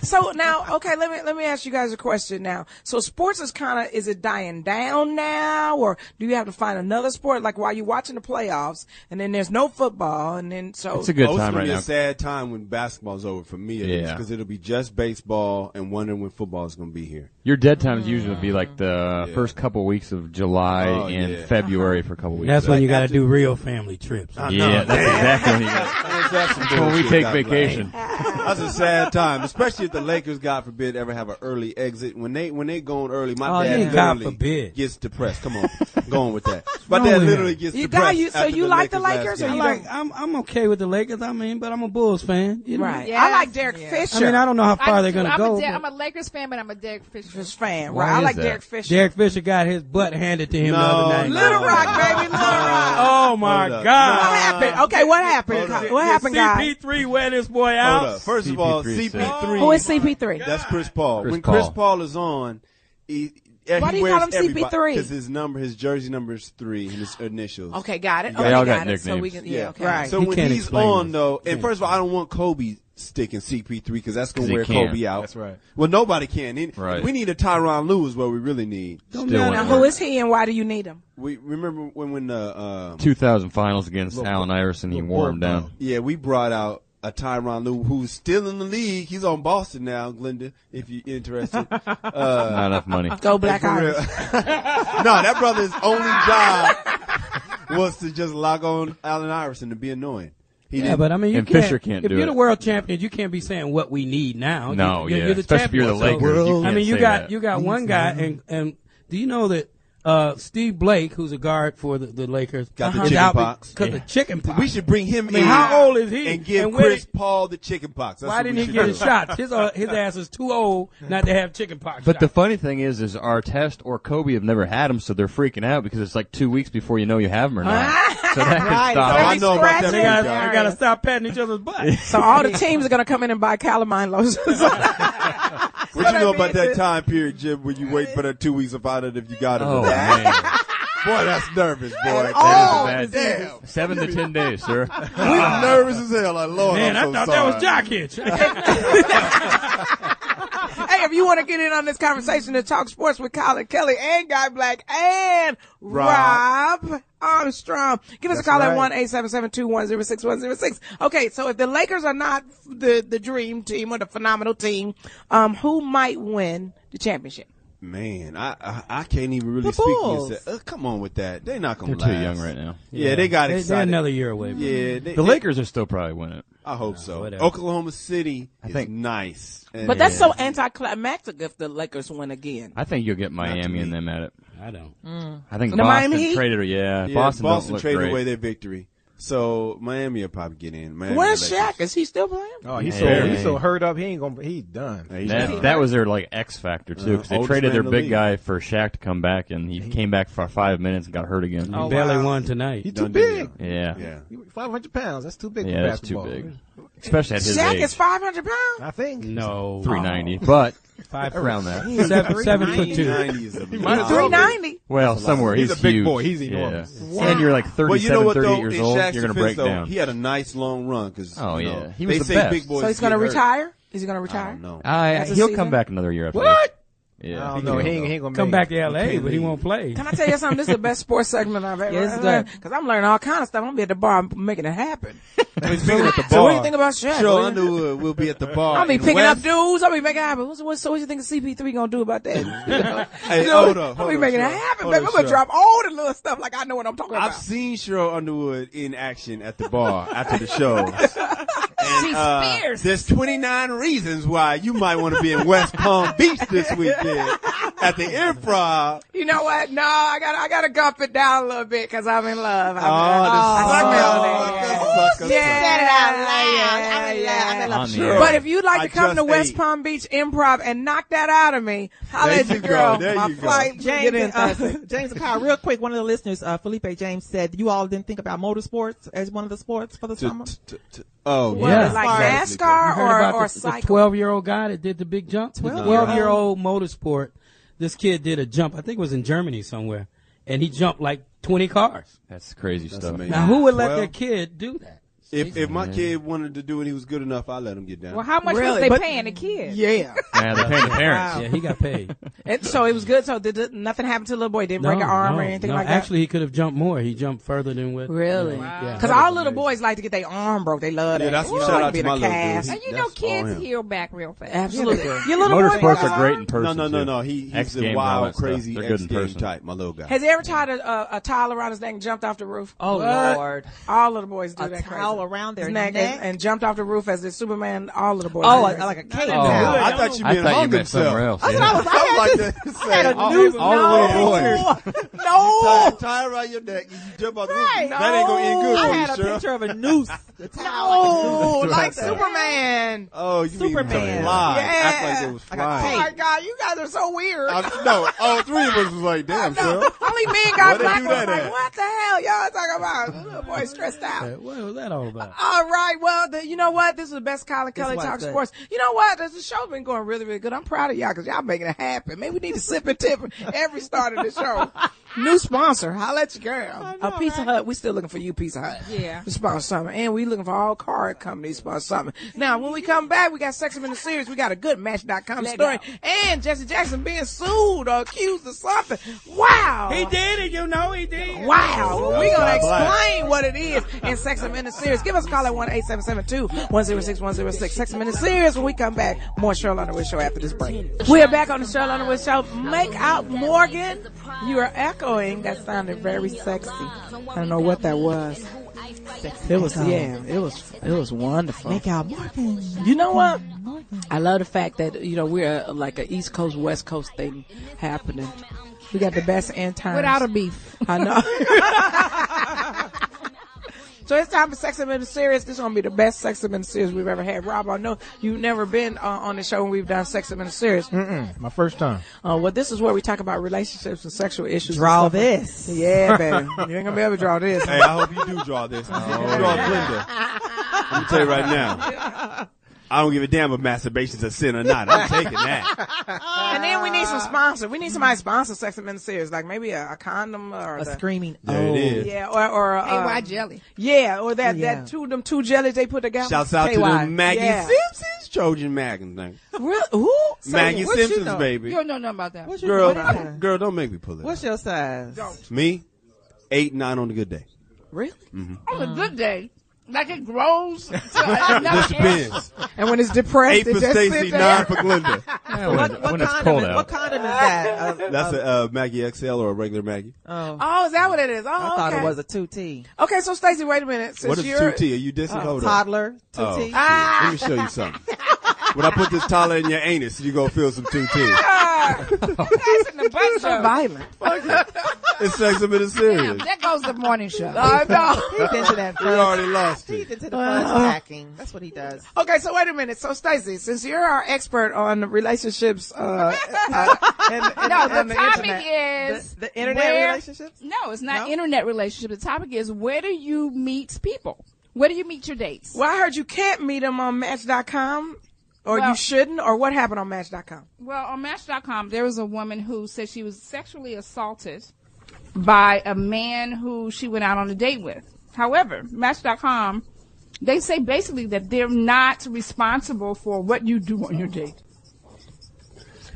So now, okay, let me ask you guys a question now. So sports is it dying down now, or do you have to find another sport like while you're watching the playoffs and then there's no football and then so it's a good time right now. It's gonna be a sad time when basketball's over for me, because it'll be just baseball and wondering when football is gonna be here. Your dead times usually be like the first couple weeks of July and February for a couple weeks. That's when you got to do real family trips. Yeah, that's exactly when you got. When we take vacation. That's a sad time, especially if the Lakers, God forbid, ever have an early exit. When they going early, my dad literally gets depressed. Come on, going with that. My dad literally gets depressed. So you like the Lakers? Or you I'm okay with the Lakers. But I'm a Bulls fan. You know? Right. Yes. I like Derek Fisher. I don't know how far they're going to go. I'm a Lakers fan, but I'm a Derek Fisher fan. Right. I like Derek Fisher. Derek Fisher got his butt handed to him the other night. Little Rock, baby, Little Rock. Oh my God! What happened? Okay, what happened? What happened, guys? CP3 wear this boy out. Hold up. First of all, CP3. Who is CP3? That's Chris Paul. When Chris Paul is on, why do you call him CP3? Because his jersey number is 3, and his initials. Okay, got it. They all got nicknames. So we can, okay. Right. So when he's on, though, and first of all, I don't want Kobe sticking CP3 because that's going to wear Kobe out. That's right. Well, nobody can. We need a Tyronn Lue is what we really need. Now, who is he and why do you need him? We remember when the 2000 finals against Allen Iverson, he wore him down. Yeah, we brought out a Tyronn Lue who's still in the league. He's on Boston now, Glenda, if you're interested. Not enough money. Go Black Irish. No, that brother's only job was to just lock on Allen Iverson to be annoying. But I mean, Fisher can't do it. If you're the world champion, you can't be saying what we need now. No, you're the especially if you're the Lakers. You got one guy, and do you know that Steve Blake, who's a guard for the Lakers, got the chicken pox. Because the chicken pox. We should bring him in. How old is he? And give Chris Paul the chicken pox. Why didn't he get his shots? His ass is too old not to have chicken pox. But the funny thing is Artest or Kobe have never had them, so they're freaking out because it's like 2 weeks before you know you have them or not. So that can stop. I know about that. They got to stop patting each other's butt. So all the teams are going to come in and buy calamine lotions. What you know about that time period, Jim, when you wait for the 2 weeks to find out if you got it or not? Man. Boy, that's nervous, boy. Damn. 7 to 10 days, sir. I'm nervous as hell. Like, Lord, man, I'm so I thought sorry. that was jock hitch. Hey, if you want to get in on this conversation to talk sports with Colin Kelly and Guy Black and Rob Armstrong, give us a call at 1-877-210-6106. Okay, so if the Lakers are not the dream team or the phenomenal team, who might win the championship? Man, I can't even really speak for yourself. Come on with that. They're not going to last. They're too young right now. Yeah, they got excited. They're another year away. Yeah, the Lakers are still probably winning it. I hope so. Whatever. Oklahoma City is nice. But that's so anticlimactic if the Lakers win again. I think you'll get Miami and them at it. I don't. I think The Boston Miami traded her. Yeah, Boston traded great. away their victory. So Miami will probably get in. Where's Shaq? Is he still playing? Oh, he's so hurt up. He's done. That was their X factor too, because they traded their big guy for Shaq to come back, and he came back for 5 minutes and got hurt again. He barely won tonight. He's too big. Yeah. 500 pounds. That's too big. Yeah, for that's basketball. too big. Especially at his Shaq age. is 500 pounds? I think. No. 390, but around that. 7'2". 390. Well, somewhere he's a big huge. boy. He's enormous. Yeah. Wow. And you're like 37, 38 years old. You're going to break down. He had a nice long run because he was the best. Big boys so he's going to retire? Is he going to retire? No. He'll come back another year after What? Yeah. I don't know. He ain't gonna come make back it. to L.A., but he won't play. Can I tell you something? This is the best sports segment I've ever heard. Because I'm learning all kind of stuff. I'm going to be at the bar making it happen. Speaking at the bar. So what do you think about Shaq? Sheryl Underwood will be at the bar. I'll be picking up dudes. I'll be making it happen. So what do you think CP3 going to do about that? Hey, hold up. I'll be making it happen, baby. I'm going to drop all the little stuff like I know what I'm talking about. I've seen Sheryl Underwood in action at the bar after the show. And, there's 29 reasons why you might want to be in West Palm Beach this weekend at the Improv. You know what? No, I gotta gump it down a little bit because I'm in love. Said it out loud. But if you'd like to come to West Palm Beach Improv and knock that out of me, holla at your girl. My flight, James and Kyle, real quick, one of the listeners, Felipe James, said you all didn't think about motorsports as one of the sports for the summer? Oh, yeah. Like NASCAR or cycle? The 12-year-old guy that did the big jump? 12-year-old motorsport. This kid did a jump. I think it was in Germany somewhere. And he jumped like 20 cars. That's crazy stuff. Amazing. Now, who would let their kid do that? If my kid wanted to do it, he was good enough, I'd let him get down. Well, how much was they paying the kid? Yeah. Yeah, they're paying the parents. Wow. Yeah, he got paid. And so it was good. So nothing happened to the little boy? Didn't break an arm or anything like that? Actually, he could have jumped more. He jumped further than what. Really? Yeah. Because all little boys like to get their arm broke. They love that. Yeah, that's what shout out to my little dude. And you know kids heal back real fast. Absolutely. Your little motorsports are great in person. No. He's a wild, crazy X-Game type, my little guy. Has he ever tied a towel around his neck and jumped off the roof? Oh, Lord. All little boys do a that. Towel around their neck and jumped off the roof as the Superman. All of the boys. Oh, like a cape. I thought you meant somewhere else. That's what I was like that. all the little boys. No. Tie around your neck and you jump off the roof. That ain't gonna end good for you, I had a picture of a noose. No, like Superman. Oh, you Superman. mean fly. Yeah. Act like it was flying. Oh my God, you guys are so weird. No, all three of us was like, damn, Cheryl. Only me and God Black was that like, at? what the hell y'all talking about? The little boy stressed out. What was that all about? All right, well, you know what? This is the best Colin Kelly Talk Sports. You know what? The show's been going really, really good. I'm proud of y'all because y'all making it happen. Maybe we need to sip and tip every start of the show. New sponsor. Holla at your girl. Pizza Hut. We still looking for you, Pizza Hut. Yeah. To sponsor something. And we looking for all car companies to sponsor something. Now, when we come back, we got Sex in the Series. We got a good Match.com story. And Jesse Jackson being sued or accused of something. Wow. He did it, you know he did. Wow. Well, we're going to explain what it is in Sex in the Series. Give us a call at 1-877-2-106-106. Sex in the Series. When we come back, more Sheryl Underwood Show after this break. We are back on the Sheryl Underwood Show. Make out Morgan. You are echoing. That sounded very sexy. I don't know what that was. It was, it was wonderful. Make out Morgan. You know what? I love the fact that, we're like an East Coast, West Coast thing happening. We got the best interns. Without a beef. I know. So it's time for Sex in the Series. This is going to be the best Sex in the Series we've ever had. Rob, I know you've never been on the show when we've done Sex in the Series. My first time. Well, this is where we talk about relationships and sexual issues. Draw this. Yeah, baby. You ain't going to be able to draw this. Hey, I hope you do draw this. Draw Glenda. Let me tell you right now. I don't give a damn if masturbation's a sin or not. I'm taking that. And then we need some sponsors. We need somebody to sponsor Sex in the Series, like maybe a condom or a screaming. There it is. Yeah, or KY jelly. Yeah, or that them two jellies they put together. Shouts out to the Maggie Simpsons Trojan Magnum thing. Really? Who? Maggie Simpsons, baby. You don't know nothing about that. Girl, don't make me pull it. What's your size? Me? 8, 9 on a good day. Really? Mm-hmm. On a good day. Like it grows. This depends. And when it's depressed, 8 for Stacy, 9 for Glenda. When it's cold out. What condom is that? That's a Maggie XL or a regular Maggie. Oh, is that what it is? Oh, I thought it was a 2T. Okay, so Stacey, wait a minute. What is 2T? Are you dissing? Hold on. Toddler, 2T. Let me show you something. When I put this toddler in your anus, you gonna feel some 2T. That's in the butt show. Violent. It's Sex in the Series. That goes the morning show. I know. He's into that. We already lost it. He's into the fuzz hacking. That's what he does. Okay, so wait a minute. So Stacey, since you're our expert on relationships, The topic is the internet relationships. No, it's not internet relationships. The topic is where do you meet people? Where do you meet your dates? Well, I heard you can't meet them on Match.com. Or you shouldn't? Or what happened on Match.com? Well, on Match.com, there was a woman who said she was sexually assaulted by a man who she went out on a date with. However, Match.com, they say basically that they're not responsible for what you do on your date.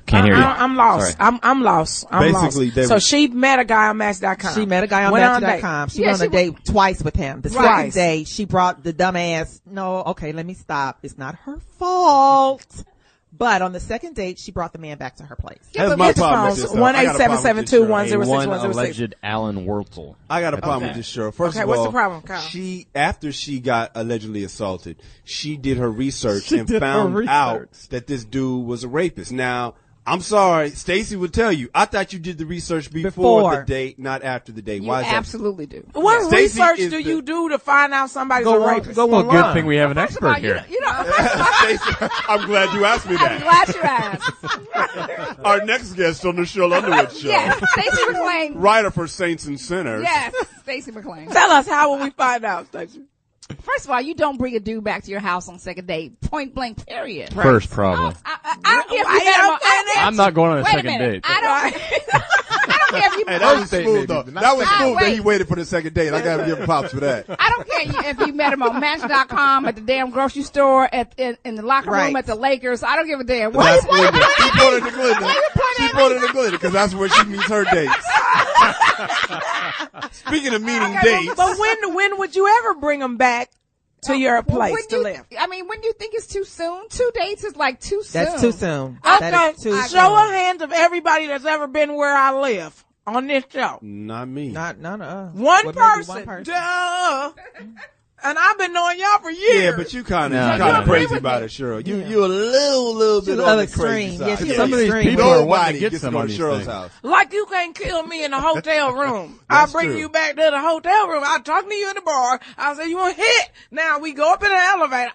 Can't hear you. I'm lost. Sorry. I'm lost. Basically, so she met a guy on Match.com. She met a guy on Match.com. She went on a date twice with him. The second date, she brought the dumbass. No, okay, let me stop. It's not her fault. But on the second date, she brought the man back to her place. That's my problem with this. 1-877-210-0616. Alleged Alan Wurzel. I got a problem with this, Cheryl. First of all, what's the problem, Kyle? After she got allegedly assaulted, she did her research and found out that this dude was a rapist. Now, I'm sorry, Stacey would tell you. I thought you did the research before the date, not after the date. Why is that? You absolutely do. What research do you do to find out somebody's a rapist? Well, good thing we have an expert here. Stacey, I'm glad you asked me that. I'm glad you asked. Our next guest on the Sheryl Underwood show. Yes, Stacey McClain. Writer for Saints and Sinners. Yes, Stacey McClain. Tell us, how will we find out, Stacey? First of all, you don't bring a dude back to your house on second date. Point blank, period. First, probably. I don't care if you met him. I'm not going on a Wait second minute. date. I don't care if you Hey, that was smooth, though. That was smooth that he waited for the second date. I got to give him props for that. I don't care if you met him on Match.com, at the damn grocery store, in the locker room at the Lakers. I don't give a damn. She pointed to Glenda. She pointed to Glenda because that's where she meets her dates. Speaking of meeting dates. But when would you ever bring them back to your place to live? I mean, when do you think it's too soon? 2 dates is like too soon. That's too soon. Okay, show of hands of everybody that's ever been where I live on this show. Not me. Not one person. Duh. And I've been knowing y'all for years. Yeah, but you kind of crazy about it, Cheryl. You a little bit on the crazy side. Yeah, some of these people are wanting to get some on Cheryl's house. Like you can't kill me in the hotel room. I'll bring you back to the hotel room. I'll talk to you in the bar. I'll say, you want hit? Now we go up in the elevator.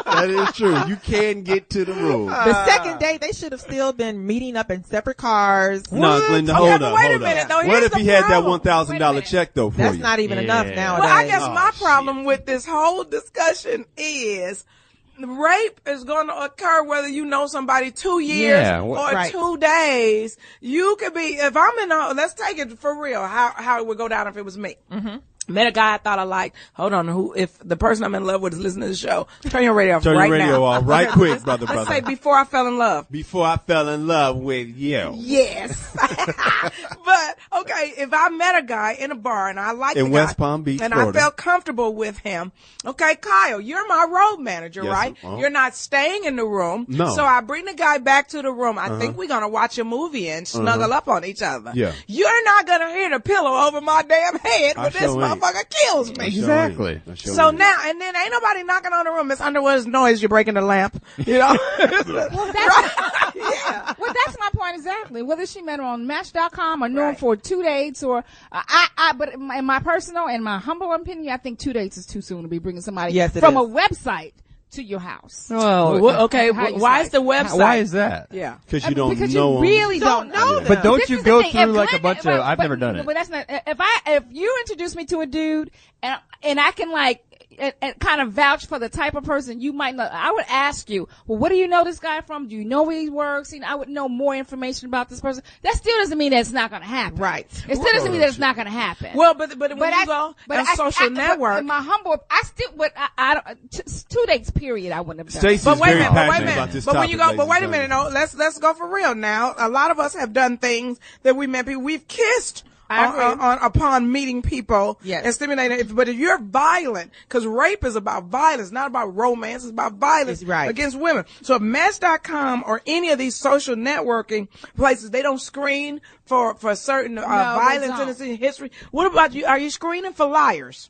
That is true. You can get to the room. The second date, they should have still been meeting up in separate cars. No, Glenda, hold up. Wait a minute, though. What if he had that $1,000 check, though, for you? That's not even enough nowadays. Well, I guess my problem with this whole discussion is rape is going to occur whether you know somebody 2 years or 2 days. You could be, if I'm in let's take it for real, how it would go down if it was me. Mm-hmm. Met a guy I thought I liked. Hold on, if the person I'm in love with is listening to the show, turn your radio off right now. Turn your radio off right quick, brother. Let's say before I fell in love. Before I fell in love with you. Yes. But, okay, if I met a guy in a bar and I liked the guy. In West Palm Beach, and Florida. I felt comfortable with him. Okay, Kyle, you're my road manager, right? You're not staying in the room. No. So I bring the guy back to the room. I think we're going to watch a movie and snuggle up on each other. Yeah. You're not going to hear the pillow over my damn head when this motherfucker kills me. Exactly. So now, and then ain't nobody knocking on the room. Miss Underwood's noise, you're breaking the lamp. You know? Well, that's my point exactly. Whether she met him on Match.com or knew him for 2 dates or, but in my personal and my humble opinion, I think 2 dates is too soon to be bringing somebody from a website to your house. Well, okay. Why is the website? Why is that? Yeah. Because you don't because know you really don't know them. But don't you go thing. through like a bunch of? I've never done it. But that's not. If you introduce me to a dude and I can like and kind of vouch for the type of person you might know, I would ask you, well, what do you know this guy from? Do you know where he works? I would know more information about this person. That still doesn't mean that it's not going to happen. Right. It still doesn't mean that it's not going to happen. Well, but when you go on social network. In my humble, I don't, 2 dates period, I wouldn't have done. Stacey's but wait very a minute, passionate about this topic. When you go, but wait a minute, no, let's go for real now. A lot of us have done things that we met people. We've kissed upon meeting people and stimulating. But if you're violent, because rape is about violence, not about romance, it's about violence against women. So if Match.com or any of these social networking places, they don't screen for certain violent tendencies in history. What about you? Are you screening for liars?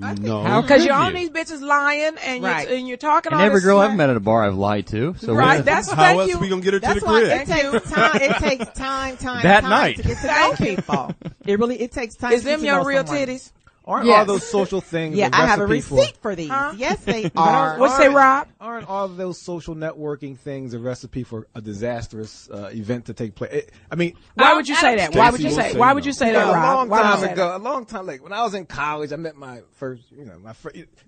No, because you're on these bitches lying and you're talking. And every girl I've met at a bar, I've lied to. So that's how else we gonna get her to the crib? It takes time that night to get to know people. It takes time. Is them your real titties? Aren't all those social things? Yeah, I have a receipt for these. Yes, they are. What's they, Rob? Aren't all those social networking things a recipe for a disastrous event to take place? I mean, why would you say that? Why would you say? Why would you say that, Rob? A long time ago, when I was in college, I met my first.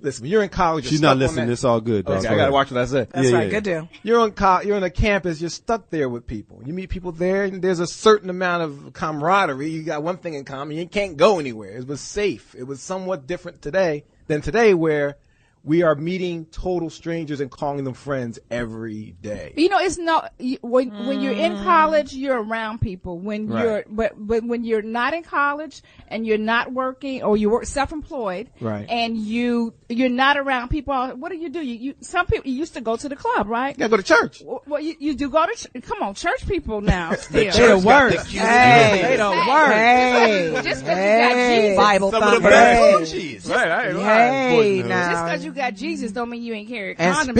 Listen, when you're in college, she's not listening. It's all good. Okay, I gotta watch what I say. That's right. Good deal. You're on a campus. You're stuck there with people. You meet people there, and there's a certain amount of camaraderie. You got one thing in common. You can't go anywhere. It was safe. It was somewhat different than today, where we are meeting total strangers and calling them friends every day. You know, it's not when you're in college, you're around people. When you're but when you're not in college and you're not working or you work self-employed, and you're not around people. What do? Some people used to go to the club, right? You gotta go to church. Well, you do go to. Come on, church people now. They don't work. They don't work. Just because you got Jesus, Bible some of the best coaches. Just because you got Jesus don't mean you ain't carry condoms. And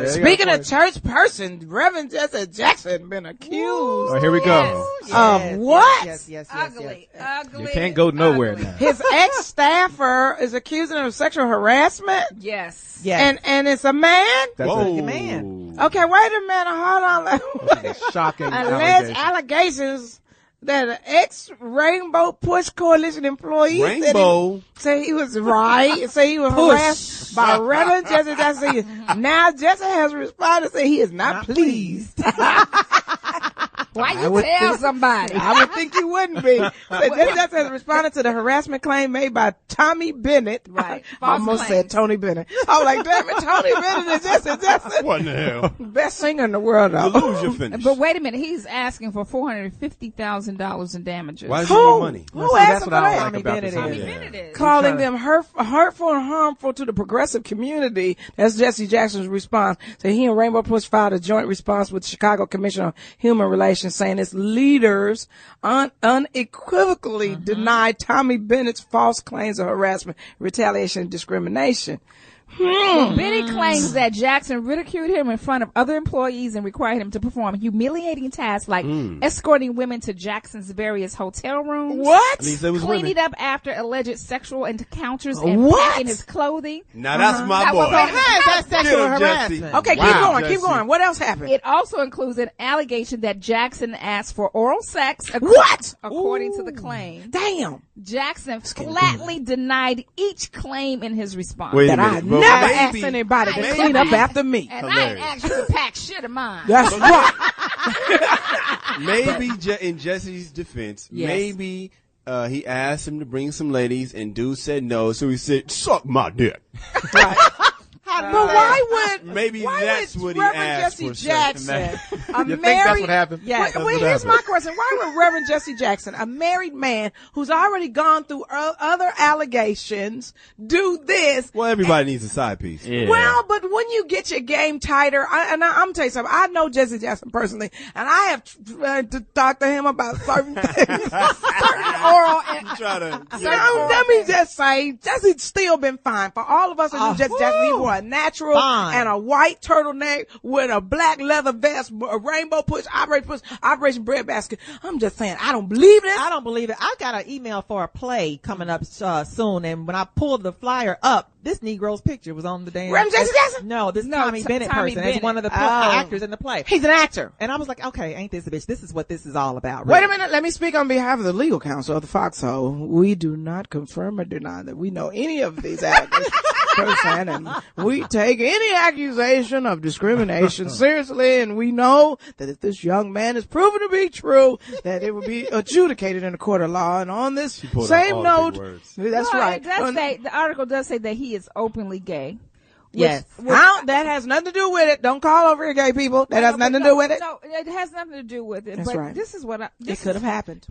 speaking of church person, Reverend Jesse Jackson been accused. Oh, here we go. Of what? Yes. Ugly. You can't go nowhere now. His ex-staffer is accusing him of sexual harassment. Yes. And it's a man? That's a man. Okay, wait a minute. Hold on. Shocking Alleged allegations that an ex-Rainbow Push Coalition employee said he was harassed by Reverend Jesse Jackson. Now Jesse has responded saying he is not pleased. Why you tell somebody? I would think you wouldn't be. Jesse Jackson has responded to the harassment claim made by Tommy Bennett. Right. I almost said Tony Bennett. I was like, damn it, Tony Bennett and Jesse Jackson. What in the hell? Best singer in the world, though. Delusion finish. But wait a minute, he's asking for $450,000 in damages. Why is he more money? Who asked for that? Tommy Bennett is. Calling them hurtful and harmful to the progressive community. That's Jesse Jackson's response. So he and Rainbow Push filed a joint response with the Chicago Commission on Human Relations saying its leaders unequivocally denied Tommy Bennett's false claims of harassment, retaliation, and discrimination. Bennett claims that Jackson ridiculed him in front of other employees and required him to perform humiliating tasks like escorting women to Jackson's various hotel rooms. What? Cleaning up after alleged sexual encounters and packing his clothing. Now that's my boy. How is that sexual harassment? Okay, keep going. What else happened? It also includes an allegation that Jackson asked for oral sex. According to the claim. Damn. Jackson flatly denied each claim in his response. Wait a minute. Never asked anybody to clean up after me. And I ain't asked you to pack shit of mine. That's right. Maybe in Jesse's defense, maybe he asked him to bring some ladies, and dude said no, so he said, "Suck my dick." Right. But why would that's what he Reverend asked Jesse for? Jackson, You think that's what happened? Yeah. Well, here's my question: why would Reverend Jesse Jackson, a married man who's already gone through other allegations, do this? Well, everybody needs a side piece. Yeah. Well, but when you get your game tighter, I'm gonna tell you something. I know Jesse Jackson personally, and I have tried to talk to him about certain things, certain oral. Let me just say, Jesse's still been fine. For all of us who knew Jesse Jackson, he wore a natural and a white turtleneck with a black leather vest, a Rainbow Push, Operation Breadbasket. I'm just saying, I don't believe this. I don't believe it. I got an email for a play coming up soon, and when I pulled the flyer up, this Negro's picture was on the damn. Reverend Jesse Jackson? No, Tommy Bennett person. It's one of the actors in the play. He's an actor. And I was like, okay, ain't this a bitch? This is what this is all about. Really. Wait a minute. Let me speak on behalf of the legal counsel of the Foxxhole. We do not confirm or deny that we know any of these allegations. And we take any accusation of discrimination seriously, and we know that if this young man is proven to be true, that it will be adjudicated in a court of law. And on this same note, that's right. The article does say that he is openly gay. Yes. That has nothing to do with it. Don't call over here, gay people. That has nothing to do with it. No, it has nothing to do with it. That's right. This is what it could have happened.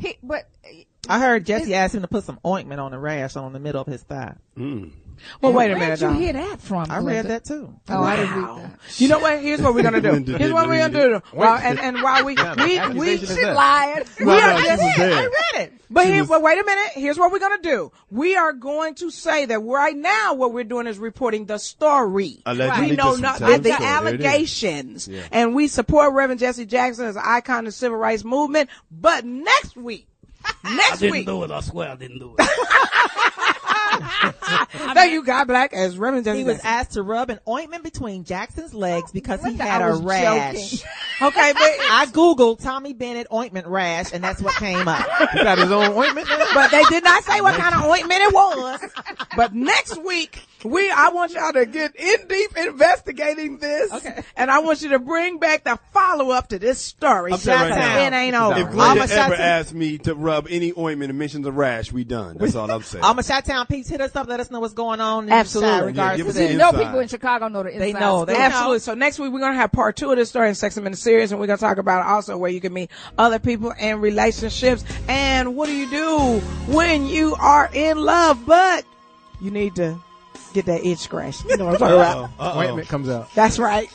I heard Jesse asked him to put some ointment on the rash on the middle of his thigh. Well, wait a minute. Where did you hear that from? I read that too. Oh, I didn't read that. You know what? Here's what we're gonna do. Here's what we're gonna do. Well, and while we she lied. I read it. But wait a minute. Here's what we're gonna do. We are going to say that right now what we're doing is reporting the story. Allegedly, we know not the allegations, and we support Reverend Jesse Jackson as an icon of the civil rights movement. But next week. I didn't do it. I swear I didn't do it. Thank you, God Black, as Reverend Jesse He was Jackson. asked to rub an ointment between Jackson's legs because he had a rash. Okay, but I Googled Tommy Bennett ointment rash, and that's what came up. He got his own ointment? But they did not say what kind of ointment it was. But next week, I want y'all to get in deep investigating this. Okay. And I want you to bring back the follow-up to this story. I'm saying right now, it ain't over. If Glenda ever asked me to rub any ointment and mentions a rash, we done. That's all I'm saying. All my Chi-Town peeps, hit us up. Let us know what's going on. Absolutely. People in Chicago know the inside. They know. Absolutely. So next week we're going to have part 2 of this story in Sex and Minute Series, and we're going to talk about also where you can meet other people and relationships. And what do you do when you are in love, but you need to get that itch scratched? You know what I'm talking about? Ointment comes out. That's right.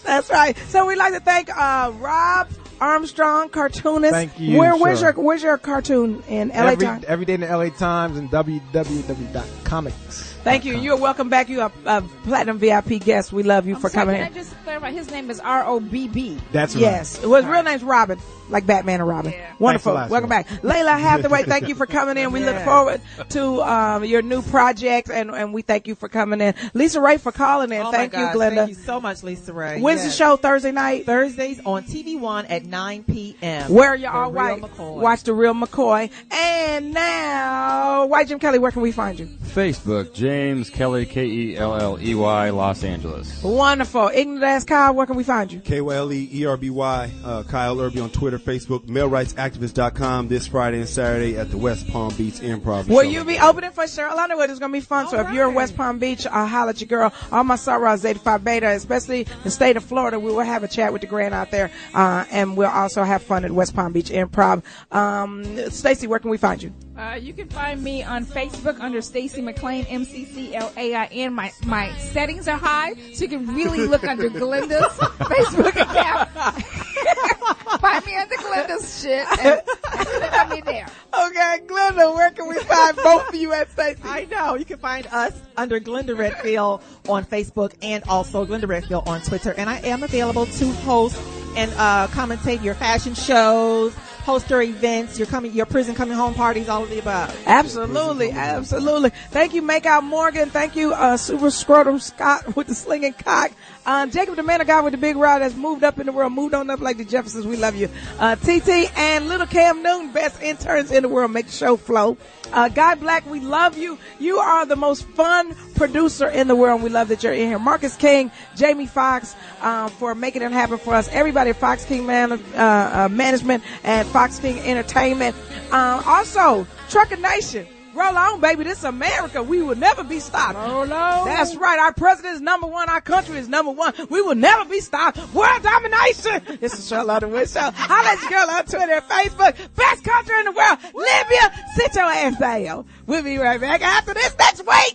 So we'd like to thank Rob Armstrong, cartoonist. Thank you. Where's your cartoon in LA Times? Every day in the LA Times and www.comics. Thank you. You're welcome back. You're a platinum VIP guest. We love you for coming in. Can I just clarify? His name is R-O-B-B. That's right. Yes. His real name's Robin, like Batman and Robin. Yeah. Wonderful. Welcome back. Lalah Hathaway, thank you for coming in. We look forward to your new project, and we thank you for coming in. LisaRaye for calling in. Thank you, Glenda. Thank you so much, LisaRaye. When's the show? Thursday night? Thursdays on TV1 at 9 p.m. Where y'all watch The Real McCoy. And now, White Jim Kelly, where can we find you? Facebook, James Kelly, Kelley, Los Angeles. Wonderful. Ignorant Ass Kyle, where can we find you? KYLEERBY, Kyle Irby on Twitter, Facebook, mailrightsactivist.com this Friday and Saturday at the West Palm Beach Improv. Will you be opening for Sheryl Underwood? It's going to be fun. So if you're in West Palm Beach, holler at your girl. All my Sarah Zeta Phi Beta, especially the state of Florida. We will have a chat with the Grand out there, and we'll also have fun at West Palm Beach Improv. Stacey, where can we find you? You can find me on Facebook under Stacey McClain, MCCLAIN. My settings are high, so you can really look under Glenda's Facebook account. Find me under Glenda's shit and find me there. Okay, Glenda, where can we find both of you at, Stacey? I know. You can find us under Glenda Redfield on Facebook and also Glenda Redfield on Twitter. And I am available to host and commentate your fashion shows, host your events, your prison coming home parties, all of the above. Absolutely. Thank you, Makeout Morgan. Thank you, Super Scrotum Scott with the slinging cock. Jacob the man of God with the big rod that's moved up in the world, moved on up like the Jeffersons. We love you. TT and little Cam Newton, best interns in the world, make the show flow. Guy Black, we love you. You are the most fun producer in the world, and we love that you're in here. Marcus King, Jamie Foxx, for making it happen for us. Everybody at Fox King Management and Fox King Entertainment. Also, Trucker Nation. Roll on, baby. This is America. We will never be stopped. Roll on. That's right. Our president is number one. Our country is number one. We will never be stopped. World domination. This is Sheryl Underwood Show. Holla at your girl on Twitter and Facebook. Best country in the world. Libya. Sit your ass down. We'll be right back after this next week.